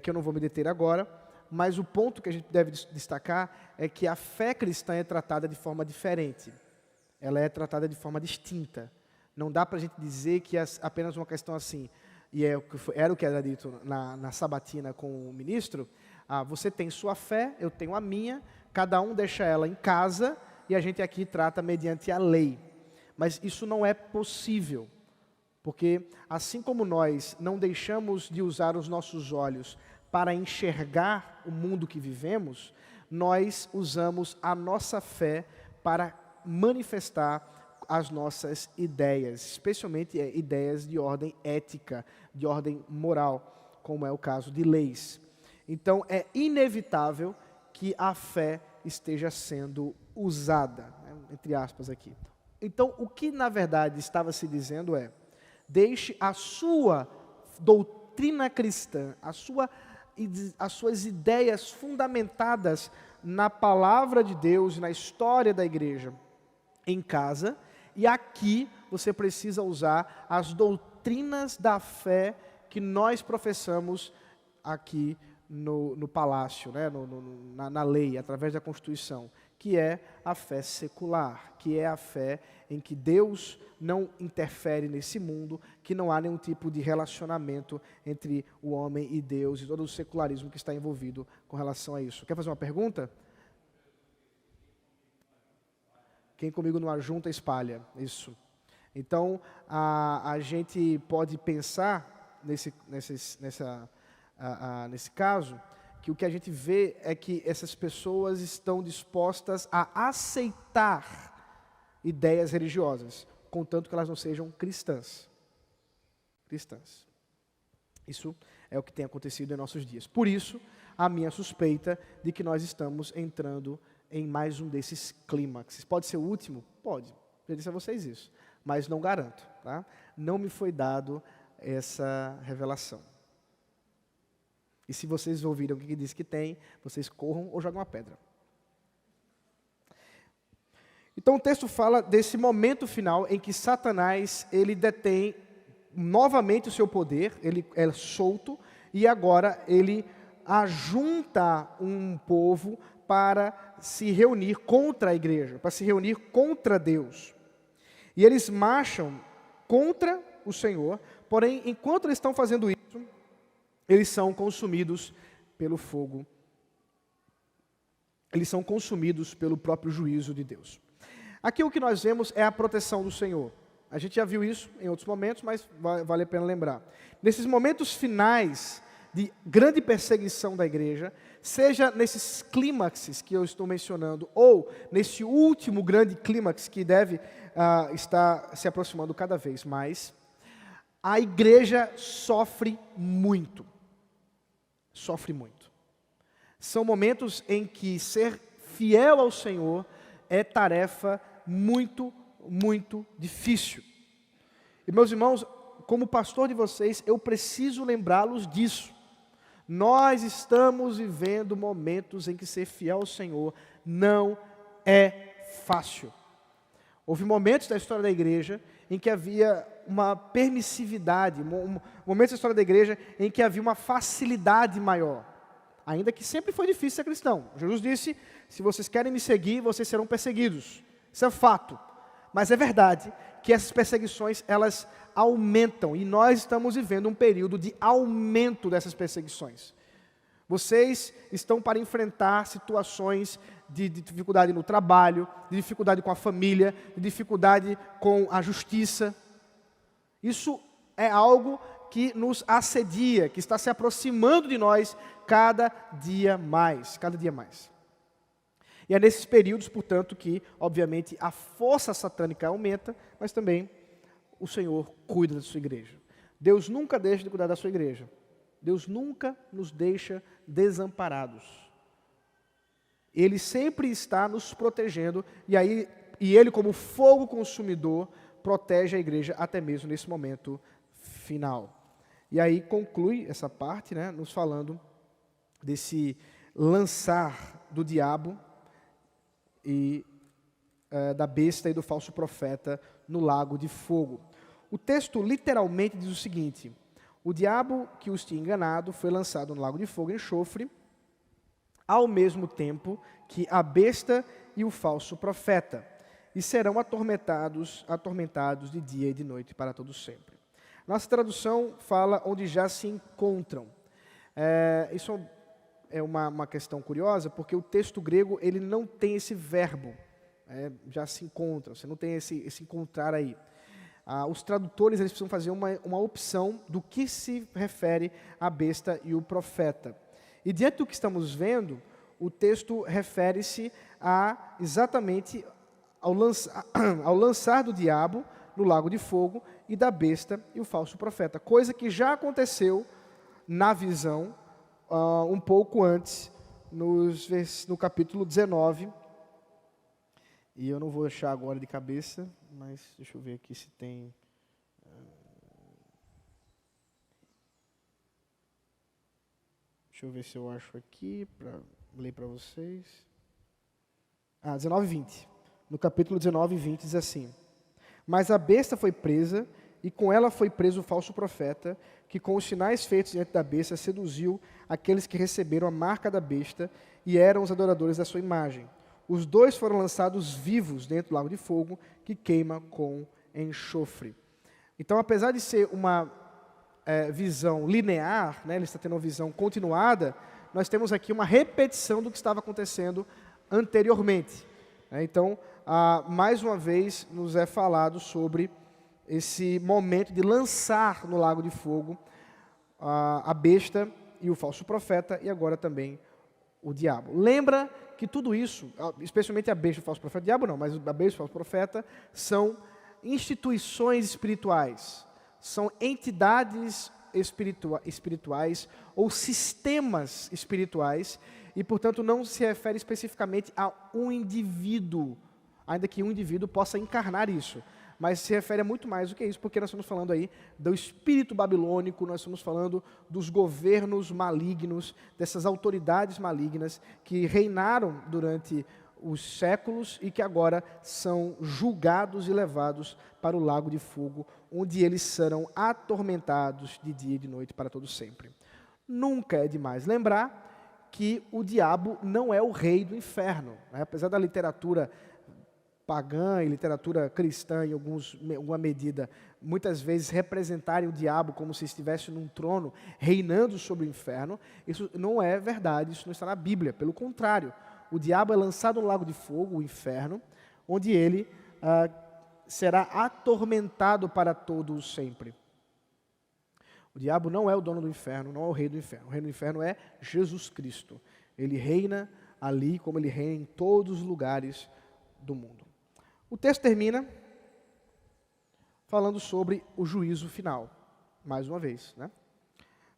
que eu não vou me deter agora, mas o ponto que a gente deve destacar é que a fé cristã é tratada de forma diferente. Ela é tratada de forma distinta. Não dá para a gente dizer que é apenas uma questão assim, e era o que era dito na sabatina com o ministro, você tem sua fé, eu tenho a minha, cada um deixa ela em casa, e a gente aqui trata mediante a lei. Mas isso não é possível, porque assim como nós não deixamos de usar os nossos olhos para enxergar o mundo que vivemos, nós usamos a nossa fé para manifestar as nossas ideias, especialmente ideias de ordem ética, de ordem moral, como é o caso de leis. Então, é inevitável que a fé esteja sendo usada, né, entre aspas aqui. Então, o que na verdade estava se dizendo deixe a sua doutrina cristã, as suas ideias fundamentadas na palavra de Deus, na história da igreja, em casa, e aqui você precisa usar as doutrinas da fé que nós professamos aqui no palácio, né, na lei, através da Constituição, que é a fé secular, que é a fé em que Deus não interfere nesse mundo, que não há nenhum tipo de relacionamento entre o homem e Deus e todo o secularismo que está envolvido com relação a isso. Quer fazer uma pergunta? Quem comigo não ajunta, espalha. Isso. Então, a gente pode pensar, nesse caso, que o que a gente vê é que essas pessoas estão dispostas a aceitar ideias religiosas, contanto que elas não sejam cristãs. Cristãs. Isso é o que tem acontecido em nossos dias. Por isso, a minha suspeita de que nós estamos entrando em mais um desses clímaxes. Pode ser o último? Pode. Já disse a vocês isso. Mas não garanto. Tá? Não me foi dado essa revelação. E se vocês ouviram o que diz que tem, vocês corram ou jogam uma pedra. Então o texto fala desse momento final em que Satanás, ele detém novamente o seu poder, ele é solto, e agora ele ajunta um povo para se reunir contra a igreja, para se reunir contra Deus. E eles marcham contra o Senhor, porém, enquanto eles estão fazendo isso, eles são consumidos pelo fogo. Eles são consumidos pelo próprio juízo de Deus. Aqui o que nós vemos é a proteção do Senhor. A gente já viu isso em outros momentos, mas vale a pena lembrar. Nesses momentos finais de grande perseguição da igreja, seja nesses clímaxes que eu estou mencionando, ou nesse último grande clímax que deve estar se aproximando cada vez mais, a igreja sofre muito. Sofre muito. São momentos em que ser fiel ao Senhor é tarefa muito, muito difícil. E meus irmãos, como pastor de vocês, eu preciso lembrá-los disso. Nós estamos vivendo momentos em que ser fiel ao Senhor não é fácil. Houve momentos da história da igreja em que havia uma permissividade, momentos da história da igreja em que havia uma facilidade maior. Ainda que sempre foi difícil ser cristão. Jesus disse, se vocês querem me seguir, vocês serão perseguidos. Isso é fato. Mas é verdade que essas perseguições, elas aumentam. E nós estamos vivendo um período de aumento dessas perseguições. Vocês estão para enfrentar situações de dificuldade no trabalho, de dificuldade com a família, de dificuldade com a justiça. Isso é algo que nos assedia, que está se aproximando de nós cada dia mais, cada dia mais. E é nesses períodos, portanto, que, obviamente, a força satânica aumenta, mas também o Senhor cuida da sua igreja. Deus nunca deixa de cuidar da sua igreja. Deus nunca nos deixa desamparados. Ele sempre está nos protegendo, e Ele, como fogo consumidor, protege a igreja até mesmo nesse momento final. E aí conclui essa parte, né, nos falando desse lançar do diabo e da besta e do falso profeta no lago de fogo. O texto literalmente diz o seguinte: o diabo que os tinha enganado foi lançado no lago de fogo e enxofre, ao mesmo tempo que a besta e o falso profeta, e serão atormentados de dia e de noite para todo sempre. Nossa tradução fala onde já se encontram. Isso é uma questão curiosa, porque o texto grego ele não tem esse verbo, já se encontra, você não tem esse encontrar aí. Os tradutores eles precisam fazer uma opção do que se refere à besta e o profeta. E diante do que estamos vendo, o texto refere-se exatamente ao lançar do diabo no lago de fogo e da besta e o falso profeta, coisa que já aconteceu na visão um pouco antes, no capítulo 19, e eu não vou achar agora de cabeça, mas deixa eu ver aqui se tem... Deixa eu ver se eu acho aqui, para ler para vocês. 19 e 20. No capítulo 19 e 20 diz assim: mas a besta foi presa e com ela foi preso o falso profeta, que com os sinais feitos diante da besta seduziu aqueles que receberam a marca da besta e eram os adoradores da sua imagem. Os dois foram lançados vivos dentro do lago de fogo, que queima com enxofre. Então, apesar de ser uma visão linear, né, ele está tendo uma visão continuada, nós temos aqui uma repetição do que estava acontecendo anteriormente. Então, mais uma vez, nos é falado sobre esse momento de lançar no lago de fogo a besta e o falso profeta, e agora também o diabo. Lembra que tudo isso, especialmente a besta e o falso profeta, o diabo não, mas a besta e o falso profeta, são instituições espirituais, são entidades espirituais ou sistemas espirituais, e, portanto, não se refere especificamente a um indivíduo, ainda que um indivíduo possa encarnar isso, mas se refere a muito mais do que isso, porque nós estamos falando aí do espírito babilônico, nós estamos falando dos governos malignos, dessas autoridades malignas que reinaram durante os séculos e que agora são julgados e levados para o lago de fogo, onde eles serão atormentados de dia e de noite para todo sempre. Nunca é demais lembrar que o diabo não é o rei do inferno, né? Apesar da literatura pagã e literatura cristã, em alguma medida, muitas vezes representarem o diabo como se estivesse num trono reinando sobre o inferno, isso não é verdade, isso não está na Bíblia. Pelo contrário, o diabo é lançado no lago de fogo, o inferno, onde ele será atormentado para todo o sempre. O diabo não é o dono do inferno, não é o rei do inferno. O rei do inferno é Jesus Cristo. Ele reina ali como ele reina em todos os lugares do mundo. O texto termina falando sobre o juízo final, mais uma vez, né?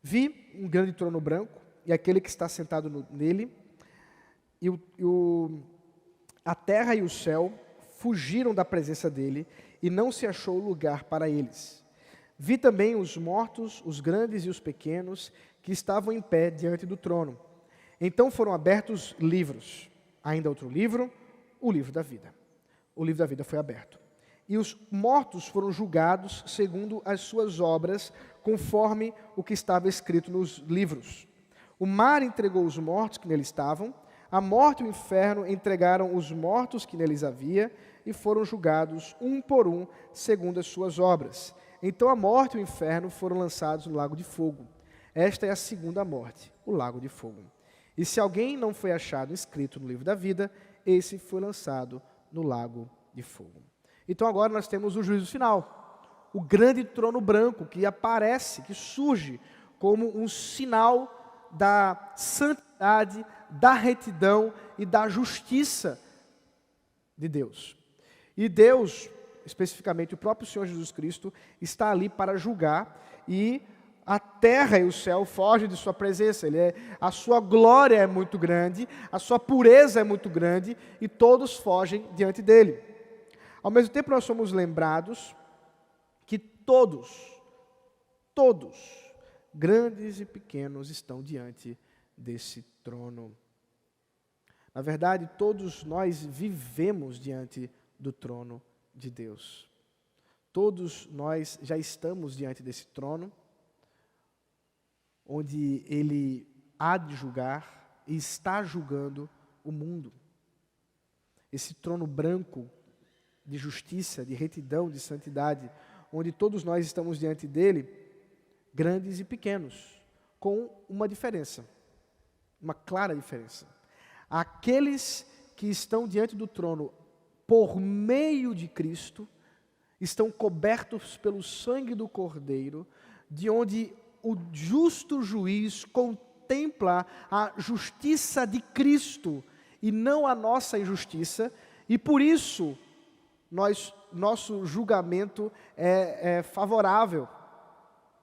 Vi um grande trono branco e aquele que está sentado nele, e a terra e o céu fugiram da presença dele e não se achou lugar para eles. Vi também os mortos, os grandes e os pequenos, que estavam em pé diante do trono. Então foram abertos livros. Ainda outro livro, o livro da vida. O livro da vida foi aberto. E os mortos foram julgados segundo as suas obras, conforme o que estava escrito nos livros. O mar entregou os mortos que nele estavam, a morte e o inferno entregaram os mortos que neles havia, e foram julgados um por um, segundo as suas obras. Então a morte e o inferno foram lançados no lago de fogo. Esta é a segunda morte, o lago de fogo. E se alguém não foi achado escrito no livro da vida, esse foi lançado no lago de fogo. Então agora nós temos o juízo final. O grande trono branco que aparece, que surge como um sinal da santidade, da retidão e da justiça de Deus. E Deus, especificamente o próprio Senhor Jesus Cristo, está ali para julgar, e a terra e o céu fogem de sua presença. A sua glória é muito grande, a sua pureza é muito grande, e todos fogem diante dele. Ao mesmo tempo, nós somos lembrados que todos, grandes e pequenos, estão diante desse trono. Na verdade, todos nós vivemos diante do trono de Deus. Todos nós já estamos diante desse trono, onde Ele há de julgar e está julgando o mundo. Esse trono branco de justiça, de retidão, de santidade, onde todos nós estamos diante dele, grandes e pequenos, com uma diferença, uma clara diferença. Aqueles que estão diante do trono por meio de Cristo, estão cobertos pelo sangue do Cordeiro, de onde o justo juiz contempla a justiça de Cristo e não a nossa injustiça, e por isso nosso julgamento é favorável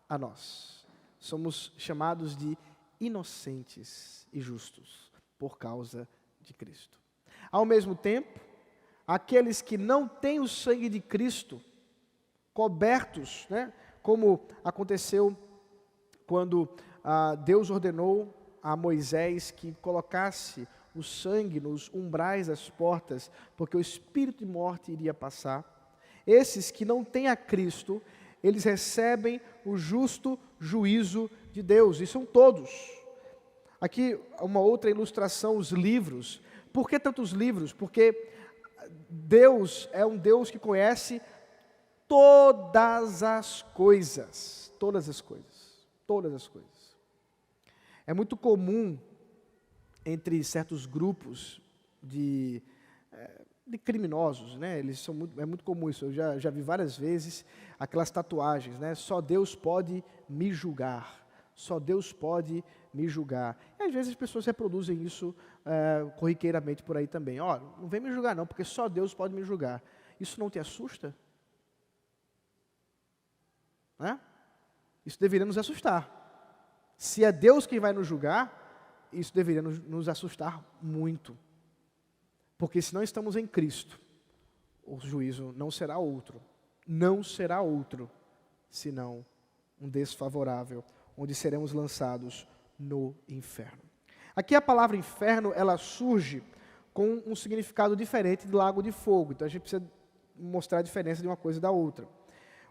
a nós. Somos chamados de inocentes e justos por causa de Cristo. Ao mesmo tempo, aqueles que não têm o sangue de Cristo cobertos, né, como aconteceu quando Deus ordenou a Moisés que colocasse o sangue nos umbrais das portas, porque o espírito de morte iria passar. Esses que não têm a Cristo, eles recebem o justo juízo de Deus, e são todos. Aqui uma outra ilustração, os livros. Por que tantos livros? Porque Deus é um Deus que conhece todas as coisas, todas as coisas, todas as coisas. É muito comum entre certos grupos de criminosos, né? É muito comum isso, eu já vi várias vezes aquelas tatuagens, né? Só Deus pode me julgar, só Deus pode me julgar. E às vezes as pessoas reproduzem isso corriqueiramente por aí também. Ó, não vem me julgar não, porque só Deus pode me julgar. Isso não te assusta? Né? Isso deveria nos assustar. Se é Deus quem vai nos julgar, isso deveria nos assustar muito. Porque se não estamos em Cristo, o juízo não será outro. Não será outro, senão um desfavorável, onde seremos lançados no inferno. Aqui a palavra inferno, ela surge com um significado diferente do lago de fogo. Então a gente precisa mostrar a diferença de uma coisa e da outra.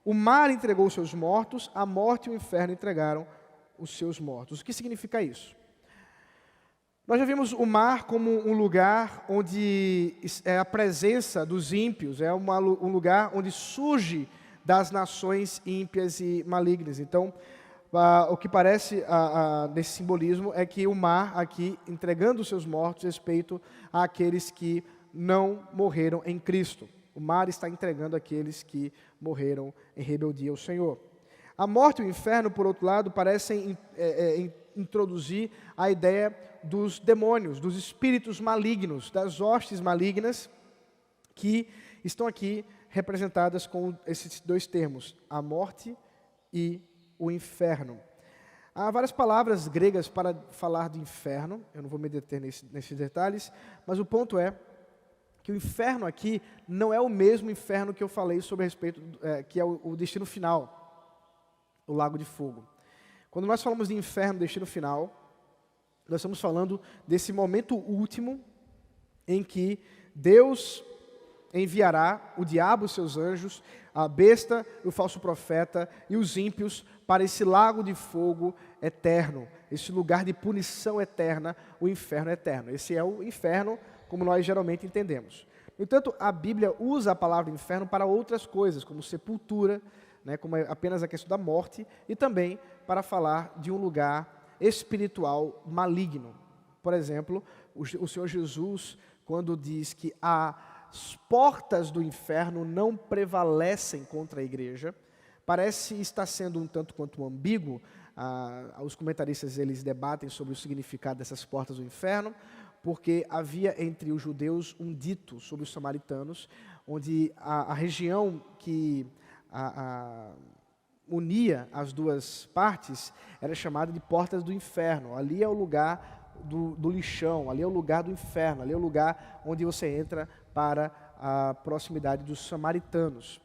O mar entregou os seus mortos, a morte e o inferno entregaram os seus mortos. O que significa isso? Nós já vimos o mar como um lugar onde é a presença dos ímpios, é um lugar onde surge das nações ímpias e malignas. Então, o que parece nesse simbolismo é que o mar aqui entregando os seus mortos respeito àqueles que não morreram em Cristo. O mar está entregando aqueles que morreram em rebeldia ao Senhor. A morte e o inferno, por outro lado, parecem introduzir a ideia dos demônios, dos espíritos malignos, das hostes malignas, que estão aqui representadas com esses dois termos, a morte e o inferno. Há várias palavras gregas para falar do inferno, eu não vou me deter nesses detalhes, mas o ponto é que o inferno aqui não é o mesmo inferno que eu falei sobre a respeito, que é o destino final, o lago de fogo. Quando nós falamos de inferno, destino final, nós estamos falando desse momento último em que Deus enviará o diabo e seus anjos, a besta, o falso profeta e os ímpios para esse lago de fogo eterno, esse lugar de punição eterna, o inferno eterno. Esse é o inferno como nós geralmente entendemos. No entanto, a Bíblia usa a palavra inferno para outras coisas, como sepultura, né, como apenas a questão da morte, e também para falar de um lugar espiritual maligno. Por exemplo, o Senhor Jesus, quando diz que as portas do inferno não prevalecem contra a igreja, parece estar sendo um tanto quanto ambíguo. Os comentaristas eles debatem sobre o significado dessas portas do inferno, porque havia entre os judeus um dito sobre os samaritanos, onde a região que unia as duas partes era chamada de portas do inferno. Ali é o lugar do lixão, ali é o lugar do inferno, ali é o lugar onde você entra para a proximidade dos samaritanos.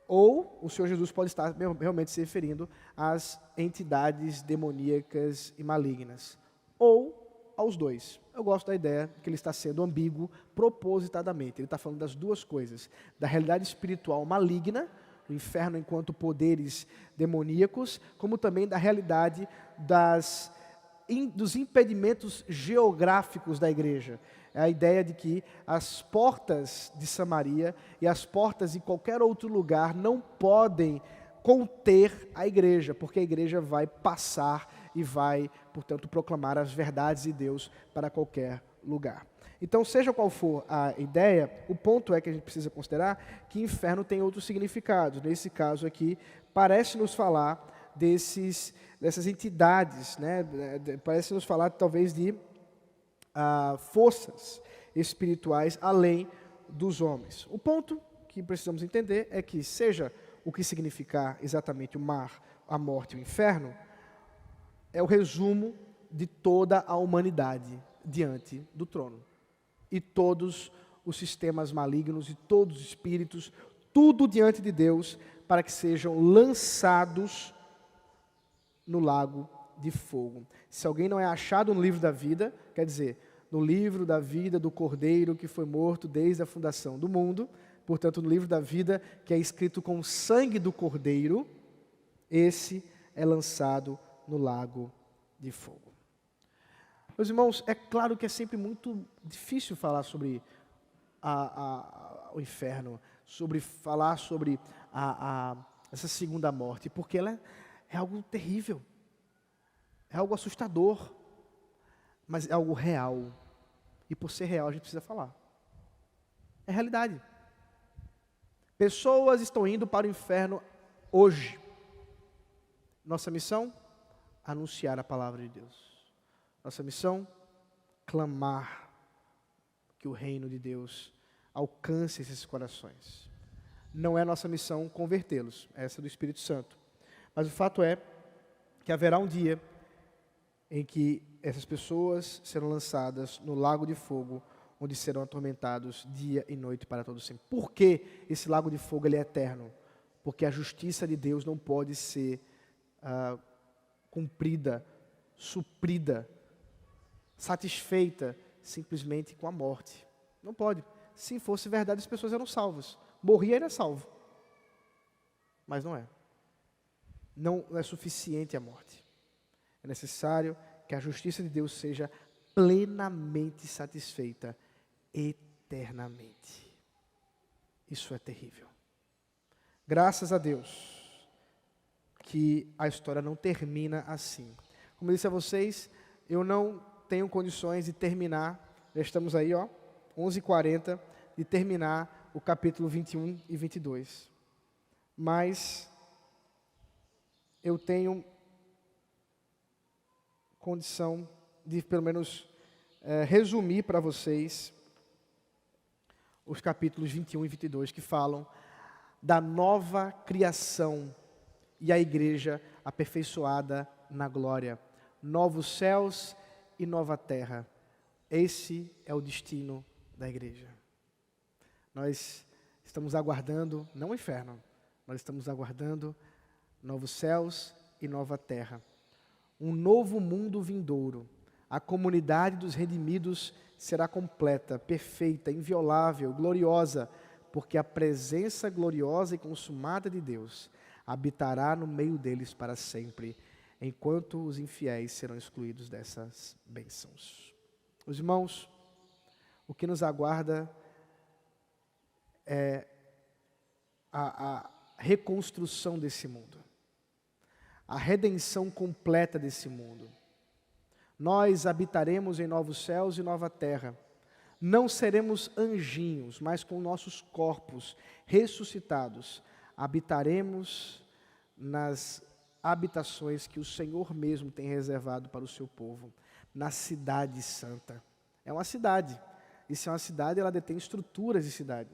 Ou o Senhor Jesus pode estar realmente se referindo às entidades demoníacas e malignas. Ou aos dois. Eu gosto da ideia que ele está sendo ambíguo propositadamente. Ele está falando das duas coisas. Da realidade espiritual maligna, o inferno enquanto poderes demoníacos, como também da realidade dos impedimentos geográficos da igreja. É a ideia de que as portas de Samaria e as portas de qualquer outro lugar não podem conter a igreja, porque a igreja vai passar e vai, portanto, proclamar as verdades de Deus para qualquer lugar. Então, seja qual for a ideia, o ponto é que a gente precisa considerar que inferno tem outros significados. Nesse caso aqui, parece nos falar dessas entidades, né? Parece nos falar talvez de forças espirituais além dos homens. O ponto que precisamos entender é que, seja o que significar exatamente o mar, a morte e o inferno, é o resumo de toda a humanidade diante do trono. E todos os sistemas malignos e todos os espíritos, tudo diante de Deus, para que sejam lançados no lago de fogo. Se alguém não é achado no livro da vida, quer dizer, no livro da vida do Cordeiro que foi morto desde a fundação do mundo, Portanto, no livro da vida, que é escrito com o sangue do Cordeiro, esse é lançado no lago de fogo. Meus irmãos, é claro que é sempre muito difícil falar sobre o inferno, falar sobre essa segunda morte, porque ela é algo terrível, é algo assustador, mas é algo real. E por ser real, a gente precisa falar. É realidade. Pessoas estão indo para o inferno hoje. Nossa missão? Anunciar a palavra de Deus. Nossa missão? Clamar que o reino de Deus alcance esses corações. Não é nossa missão convertê-los, essa é do Espírito Santo. Mas o fato é que haverá um dia em que essas pessoas serão lançadas no lago de fogo, onde serão atormentados dia e noite para todo sempre. Por que esse lago de fogo ele é eterno? Porque a justiça de Deus não pode ser cumprida, suprida, satisfeita simplesmente com a morte. Não pode. Se fosse verdade, as pessoas eram salvas. Morria e era salvo. Mas não é. Não é suficiente a morte. É necessário que a justiça de Deus seja plenamente satisfeita eternamente. Isso é terrível. Graças a Deus que a história não termina assim. Como eu disse a vocês, eu não tenho condições de terminar, já estamos aí, 11h40, de terminar o capítulo 21 e 22. Mas eu tenho condição de, pelo menos, resumir para vocês os capítulos 21 e 22, que falam da nova criação e a igreja aperfeiçoada na glória. Novos céus e nova terra. Esse é o destino da igreja. Nós estamos aguardando, não o inferno, nós estamos aguardando novos céus e nova terra. Um novo mundo vindouro. A comunidade dos redimidos será completa, perfeita, inviolável, gloriosa, porque a presença gloriosa e consumada de Deus habitará no meio deles para sempre, enquanto os infiéis serão excluídos dessas bênçãos. Os irmãos, o que nos aguarda é a reconstrução desse mundo, a redenção completa desse mundo. Nós habitaremos em novos céus e nova terra. Não seremos anjinhos, mas com nossos corpos ressuscitados, habitaremos nas habitações que o Senhor mesmo tem reservado para o seu povo, na cidade santa. É uma cidade. E se é uma cidade, ela detém estruturas de cidade.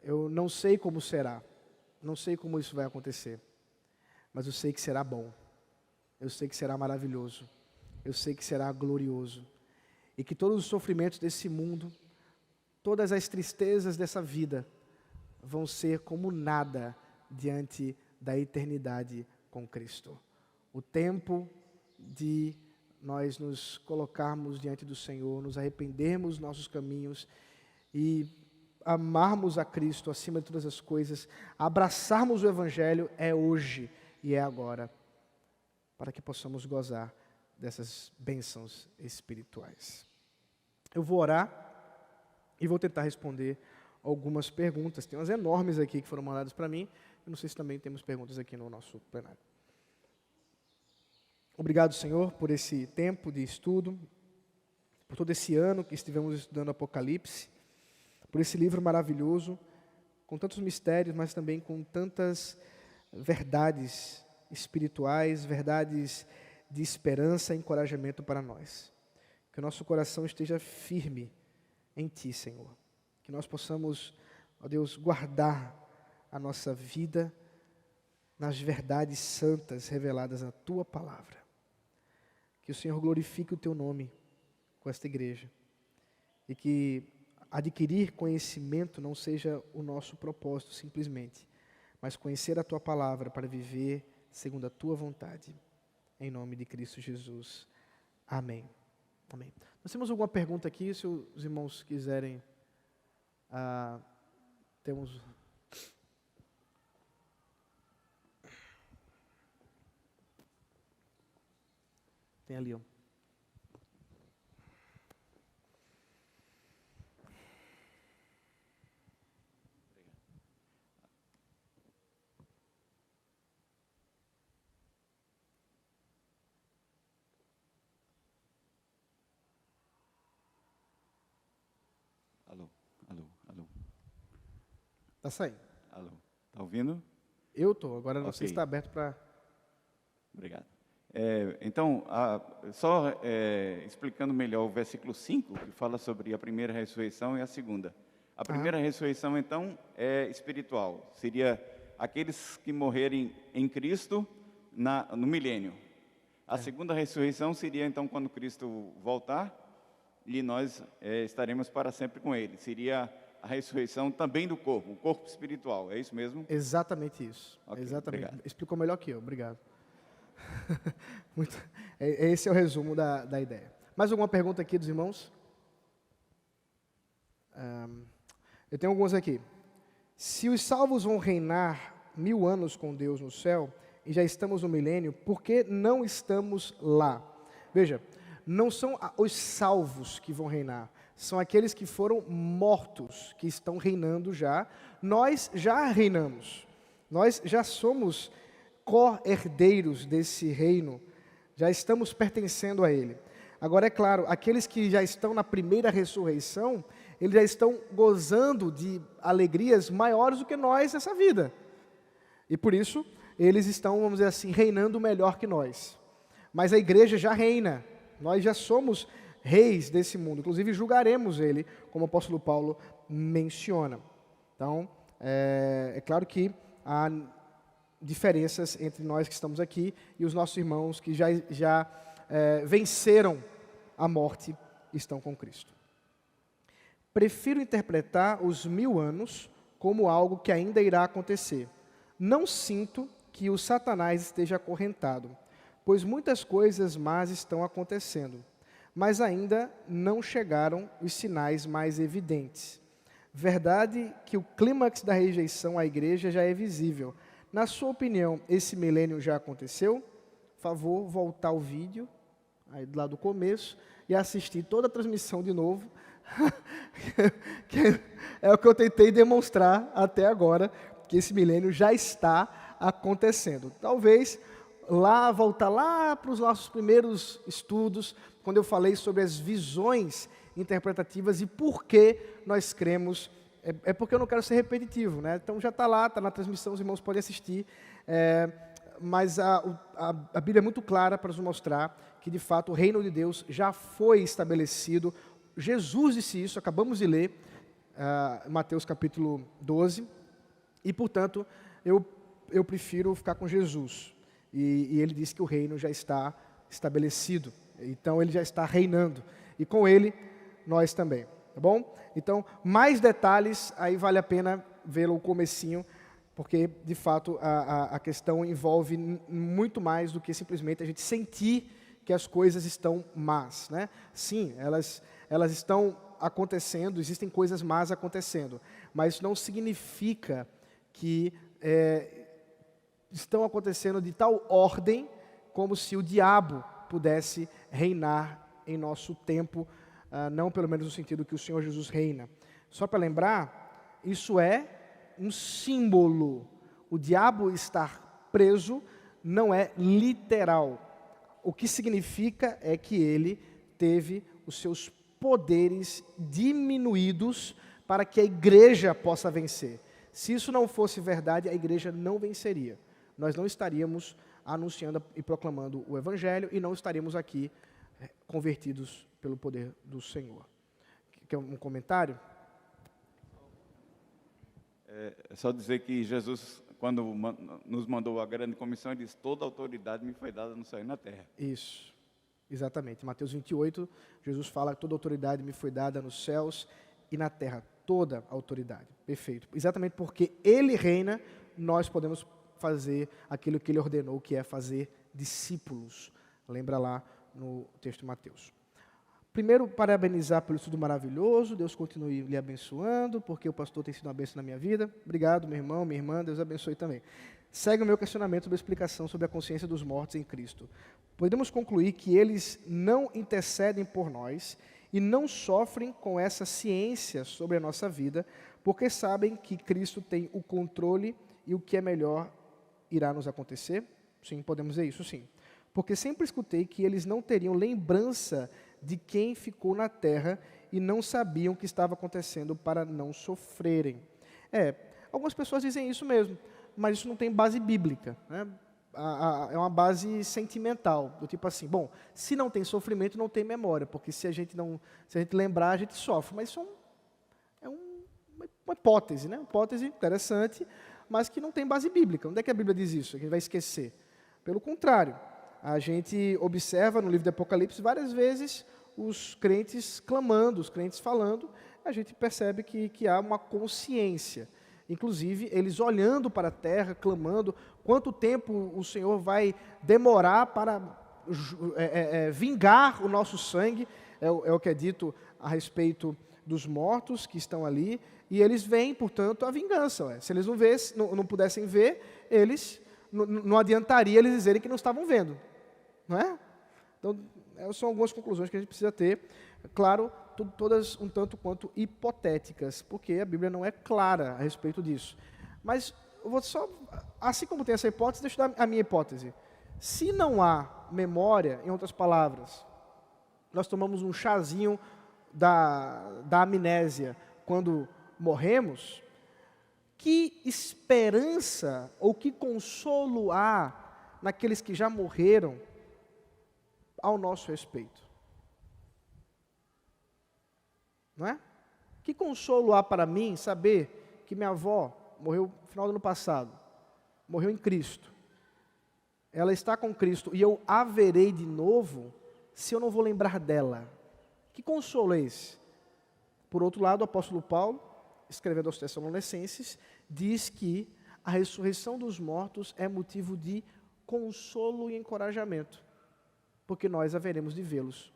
Eu não sei como será, não sei como isso vai acontecer, mas eu sei que será bom, eu sei que será maravilhoso, eu sei que será glorioso, e que todos os sofrimentos desse mundo, todas as tristezas dessa vida, vão ser como nada diante da eternidade com Cristo. O tempo de nós nos colocarmos diante do Senhor, nos arrependermos dos nossos caminhos e amarmos a Cristo acima de todas as coisas, abraçarmos o Evangelho, é hoje e é agora, para que possamos gozar dessas bênçãos espirituais. Eu vou orar e vou tentar responder algumas perguntas. Tem umas enormes aqui que foram mandadas para mim. Eu não sei se também temos perguntas aqui no nosso plenário. Obrigado, Senhor, por esse tempo de estudo, por todo esse ano que estivemos estudando Apocalipse, por esse livro maravilhoso, com tantos mistérios, mas também com tantas verdades espirituais, verdades de esperança e encorajamento para nós. Que o nosso coração esteja firme em Ti, Senhor. Que nós possamos, ó Deus, guardar a nossa vida nas verdades santas reveladas na Tua palavra. Que o Senhor glorifique o Teu nome com esta igreja. E que adquirir conhecimento não seja o nosso propósito simplesmente, mas conhecer a Tua palavra para viver segundo a Tua vontade. Em nome de Cristo Jesus. Amém. Amém. Nós temos alguma pergunta aqui, se os irmãos quiserem. Temos. Tem ali, ó. Alô. Tá saindo. Alô. Tá ouvindo? Eu tô. Agora não Ok. sei se está aberto para. Obrigado. Então, só explicando melhor o versículo 5, que fala sobre a primeira ressurreição e a segunda. A primeira ressurreição, então, é espiritual. Seria aqueles que morrerem em Cristo no milênio. A segunda ressurreição seria, então, quando Cristo voltar e nós estaremos para sempre com Ele. Seria a ressurreição também do corpo, o corpo espiritual. É isso mesmo? Exatamente isso. Ok, Exatamente. obrigado. Explicou melhor que eu. Obrigado. Esse é o resumo da ideia. Mais alguma pergunta aqui dos irmãos? Eu tenho algumas aqui. Se os salvos vão reinar 1000 anos com Deus no céu, e já estamos no milênio, por que não estamos lá? Veja, não são os salvos que vão reinar, são aqueles que foram mortos, que estão reinando já. Nós já reinamos, nós já somos co-herdeiros desse reino, já estamos pertencendo a ele. Agora, é claro, aqueles que já estão na primeira ressurreição, eles já estão gozando de alegrias maiores do que nós nessa vida. E por isso, eles estão, vamos dizer assim, reinando melhor que nós. Mas a igreja já reina, nós já somos reis desse mundo, inclusive julgaremos ele, como o apóstolo Paulo menciona. Então, é claro que há diferenças entre nós que estamos aqui e os nossos irmãos que já venceram a morte e estão com Cristo. Prefiro interpretar os 1000 anos como algo que ainda irá acontecer. Não sinto que o Satanás esteja acorrentado, pois muitas coisas más estão acontecendo, mas ainda não chegaram os sinais mais evidentes. Verdade que o clímax da rejeição à igreja já é visível. Na sua opinião, esse milênio já aconteceu? Favor, voltar o vídeo, aí lá do começo, e assistir toda a transmissão de novo, que é o que eu tentei demonstrar até agora, que esse milênio já está acontecendo. Talvez voltar lá para os nossos primeiros estudos, quando eu falei sobre as visões interpretativas e por que nós cremos. É porque eu não quero ser repetitivo, né? Então já está lá, está na transmissão, os irmãos podem assistir. Mas a Bíblia é muito clara para nos mostrar que, de fato, o reino de Deus já foi estabelecido. Jesus disse isso, acabamos de ler, Mateus capítulo 12, e, portanto, eu prefiro ficar com Jesus. E ele disse que o reino já está estabelecido, então ele já está reinando, e com ele, nós também, tá bom? Então, mais detalhes, aí vale a pena vê-lo o comecinho, porque, de fato, a questão envolve muito mais do que simplesmente a gente sentir que as coisas estão más, né? Sim, elas estão acontecendo, existem coisas más acontecendo, mas isso não significa que estão acontecendo de tal ordem como se o diabo pudesse reinar em nosso tempo, não pelo menos no sentido que o Senhor Jesus reina. Só para lembrar, isso é um símbolo. O diabo estar preso não é literal. O que significa é que ele teve os seus poderes diminuídos para que a igreja possa vencer. Se isso não fosse verdade, a igreja não venceria. Nós não estaríamos anunciando e proclamando o Evangelho e não estaríamos aqui convertidos pelo poder do Senhor. Quer um comentário? É só dizer que Jesus, quando nos mandou a grande comissão, ele disse: toda autoridade me foi dada no céu e na terra. Isso, exatamente. Mateus 28, Jesus fala que toda autoridade me foi dada nos céus e na terra. Toda autoridade. Perfeito. Exatamente porque ele reina, nós podemos fazer aquilo que ele ordenou, que é fazer discípulos. Lembra lá no texto de Mateus. primeiro, parabenizar pelo estudo maravilhoso. Deus continue lhe abençoando, porque o pastor tem sido uma bênção na minha vida. Obrigado, meu irmão, minha irmã. Deus abençoe também. Segue o meu questionamento sobre a explicação sobre a consciência dos mortos em Cristo. Podemos concluir que eles não intercedem por nós e não sofrem com essa ciência sobre a nossa vida, porque sabem que Cristo tem o controle e o que é melhor irá nos acontecer? Sim, podemos dizer isso, sim. Porque sempre escutei que eles não teriam lembrança de quem ficou na terra e não sabiam o que estava acontecendo para não sofrerem. Algumas pessoas dizem isso mesmo, mas isso não tem base bíblica, né? É uma base sentimental, do tipo assim, bom, se não tem sofrimento, não tem memória, porque se a gente lembrar, a gente sofre. Mas isso é uma hipótese, né? Uma hipótese interessante, mas que não tem base bíblica. Onde é que a Bíblia diz isso? A gente vai esquecer. Pelo contrário, a gente observa no livro do Apocalipse várias vezes os crentes clamando, os crentes falando, a gente percebe que há uma consciência. Inclusive, eles olhando para a terra, clamando, quanto tempo o Senhor vai demorar para vingar o nosso sangue, é o que é dito a respeito dos mortos que estão ali, e eles veem, portanto, a vingança. Se eles não pudessem ver, eles não adiantaria eles dizerem que não estavam vendo, não é? Então, são algumas conclusões que a gente precisa ter, claro, todas um tanto quanto hipotéticas, porque a Bíblia não é clara a respeito disso. Mas eu vou só, assim como tem essa hipótese, deixa eu dar a minha hipótese. Se não há memória, em outras palavras, nós tomamos um chazinho da amnésia quando morremos, que esperança ou que consolo há naqueles que já morreram ao nosso respeito? Não é? Que consolo há para mim saber que minha avó morreu no final do ano passado, morreu em Cristo. Ela está com Cristo e eu a verei de novo se eu não vou lembrar dela. Que consolo é esse? Por outro lado, o apóstolo Paulo, escrevendo aos Tessalonicenses, diz que a ressurreição dos mortos é motivo de consolo e encorajamento, porque nós haveremos de vê-los.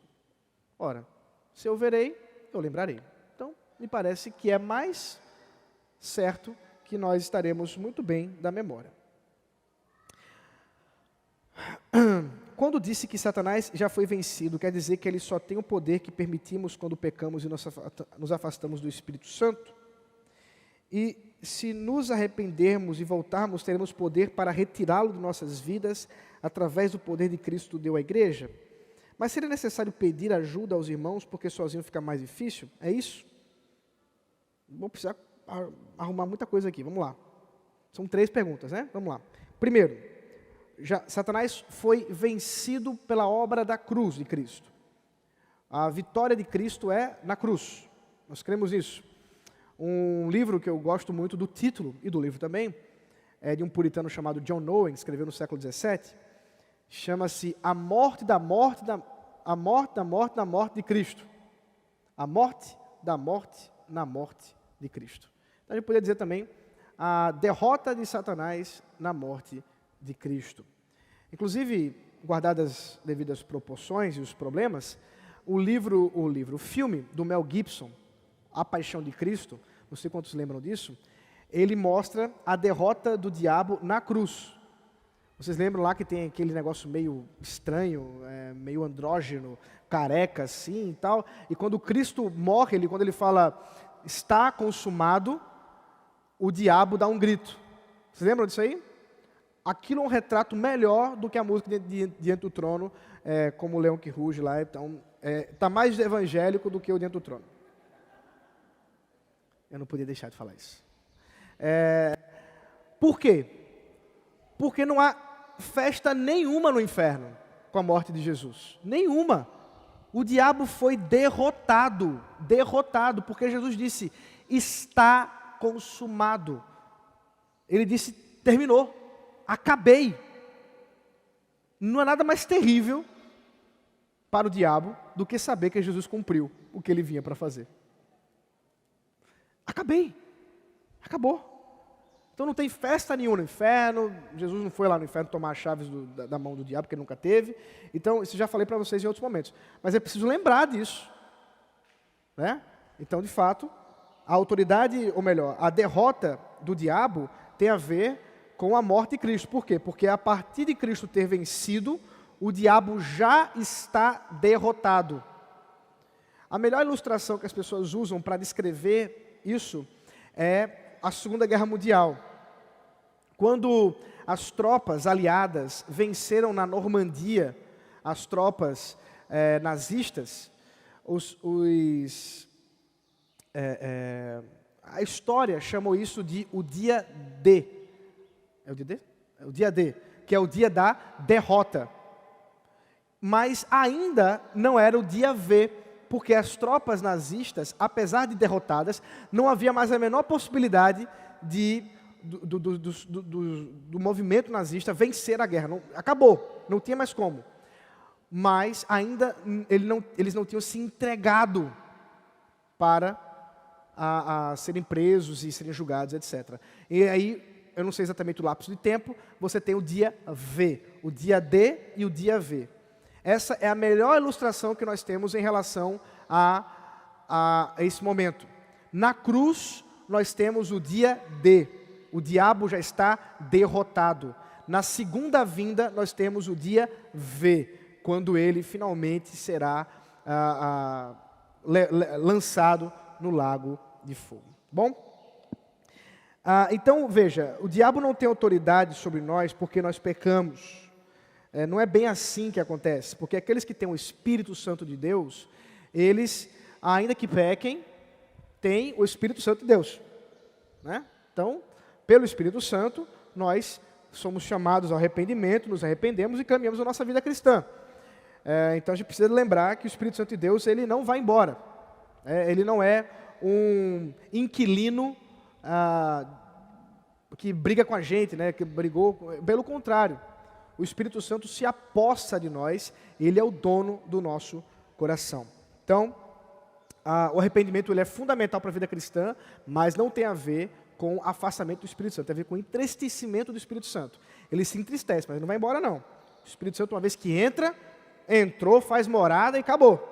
Ora, se eu verei, eu lembrarei. Então, me parece que é mais certo que nós estaremos muito bem da memória. Quando disse que Satanás já foi vencido, quer dizer que ele só tem o poder que permitimos quando pecamos e nos afastamos do Espírito Santo? E se nos arrependermos e voltarmos, teremos poder para retirá-lo de nossas vidas através do poder de Cristo deu à igreja? Mas seria necessário pedir ajuda aos irmãos, porque sozinho fica mais difícil? É isso? Vou precisar arrumar muita coisa aqui, vamos lá. São 3 perguntas, né? Vamos lá. Primeiro, Satanás foi vencido pela obra da cruz de Cristo. A vitória de Cristo é na cruz. Nós cremos nisso. Um livro que eu gosto muito do título, e do livro também, é de um puritano chamado John Owen, que escreveu no século XVII, chama-se A Morte da Morte de Cristo. A morte da morte na morte de Cristo. Então a gente poderia dizer também a derrota de Satanás na morte de Cristo. Inclusive, guardadas as devidas proporções e os problemas, o filme do Mel Gibson, A Paixão de Cristo, não sei quantos lembram disso, ele mostra a derrota do diabo na cruz. Vocês lembram lá que tem aquele negócio meio estranho, meio andrógeno, careca assim e tal, e quando Cristo morre, quando ele fala, está consumado, o diabo dá um grito. Vocês lembram disso aí? Aquilo é um retrato melhor do que a música Diante do Trono, como o leão que ruge lá, então, está mais evangélico do que o Diante do Trono. Eu não podia deixar de falar isso. Por quê? Porque não há festa nenhuma no inferno com a morte de Jesus. Nenhuma. O diabo foi derrotado, porque Jesus disse, está consumado. Ele disse, terminou, acabei. Não há nada mais terrível para o diabo do que saber que Jesus cumpriu o que ele vinha para fazer. Acabei. Acabou. Então não tem festa nenhuma no inferno, Jesus não foi lá no inferno tomar as chaves da mão do diabo, porque ele nunca teve. Então, isso já falei para vocês em outros momentos. Mas é preciso lembrar disso. né? Então, de fato, a autoridade, ou melhor, a derrota do diabo tem a ver com a morte de Cristo. Por quê? Porque a partir de Cristo ter vencido, o diabo já está derrotado. A melhor ilustração que as pessoas usam para descrever isso é a Segunda Guerra Mundial. Quando as tropas aliadas venceram na Normandia, as tropas nazistas, a história chamou isso de o dia D. É o dia D? É o dia D, que é o dia da derrota. Mas ainda não era o dia V, porque as tropas nazistas, apesar de derrotadas, não havia mais a menor possibilidade do movimento nazista vencer a guerra. Não, acabou, não tinha mais como. Mas ainda eles não tinham se entregado para a serem presos e serem julgados, etc. E aí, eu não sei exatamente o lapso de tempo, você tem o dia V, o dia D e o dia V. Essa é a melhor ilustração que nós temos em relação a esse momento. Na cruz, nós temos o dia D. O diabo já está derrotado. Na segunda vinda, nós temos o dia V, quando ele finalmente será lançado no lago de fogo. Bom? Então, veja, o diabo não tem autoridade sobre nós porque nós pecamos. Não é bem assim que acontece, porque aqueles que têm o Espírito Santo de Deus, eles, ainda que pequem, têm o Espírito Santo de Deus, né? Então, pelo Espírito Santo, nós somos chamados ao arrependimento, nos arrependemos e caminhamos a nossa vida cristã. Então, a gente precisa lembrar que o Espírito Santo de Deus, ele não vai embora. Ele não é um inquilino que briga com a gente, né? Que brigou. Pelo contrário, o Espírito Santo se apossa de nós, ele é o dono do nosso coração. Então, o arrependimento ele é fundamental para a vida cristã, mas não tem a ver com afastamento do Espírito Santo, tem a ver com entristecimento do Espírito Santo. Ele se entristece, mas não vai embora não. O Espírito Santo, uma vez que entrou, faz morada e acabou.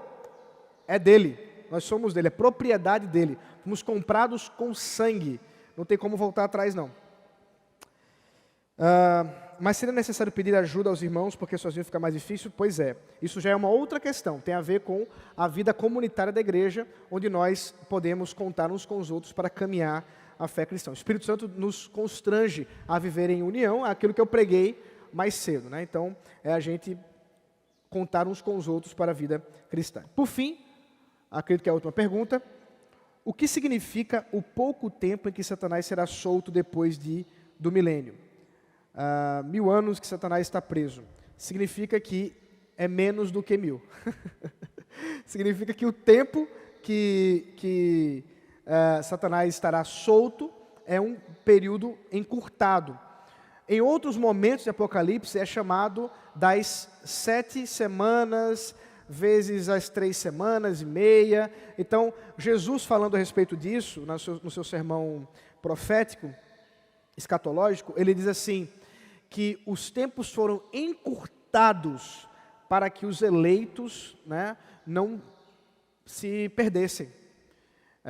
É dele, nós somos dele, é propriedade dele. Fomos comprados com sangue, não tem como voltar atrás não. Mas seria necessário pedir ajuda aos irmãos, porque sozinho fica mais difícil? Pois é, isso já é uma outra questão, tem a ver com a vida comunitária da igreja, onde nós podemos contar uns com os outros para caminhar a fé cristã. O Espírito Santo nos constrange a viver em união, aquilo que eu preguei mais cedo, né? Então, é a gente contar uns com os outros para a vida cristã. Por fim, acredito que é a última pergunta, o que significa o pouco tempo em que Satanás será solto depois do milênio? 1000 anos que Satanás está preso. Significa que é menos do que 1000. Significa que o tempo que Satanás estará solto é um período encurtado. Em outros momentos de Apocalipse é chamado das 7 semanas, vezes as 3 semanas e meia. Então, Jesus falando a respeito disso, no seu sermão profético, escatológico, ele diz assim, que os tempos foram encurtados para que os eleitos, né, não se perdessem.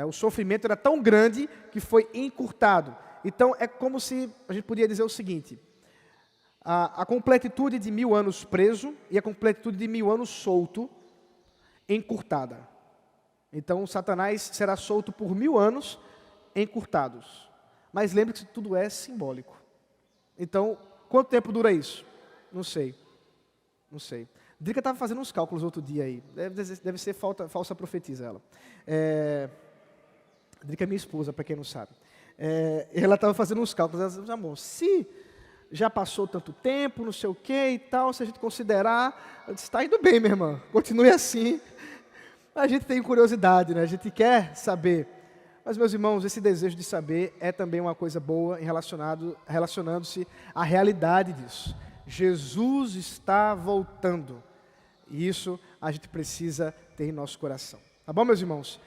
O sofrimento era tão grande que foi encurtado. Então, é como se a gente podia dizer o seguinte, a completitude de 1000 anos preso e a completitude de 1000 anos solto, encurtada. Então, Satanás será solto por 1000 anos encurtados. Mas lembre que tudo é simbólico. Então, quanto tempo dura isso? Não sei. Drica estava fazendo uns cálculos outro dia aí. Deve ser falsa profetisa ela. Drica é minha esposa, para quem não sabe. Ela estava fazendo uns cálculos. Ela disse, amor, se já passou tanto tempo, não sei o que e tal, se a gente considerar, eu disse, está indo bem, minha irmã. Continue assim. A gente tem curiosidade, né? A gente quer saber. Mas, meus irmãos, esse desejo de saber é também uma coisa boa relacionando-se à realidade disso. Jesus está voltando. E isso a gente precisa ter em nosso coração. Tá bom, meus irmãos?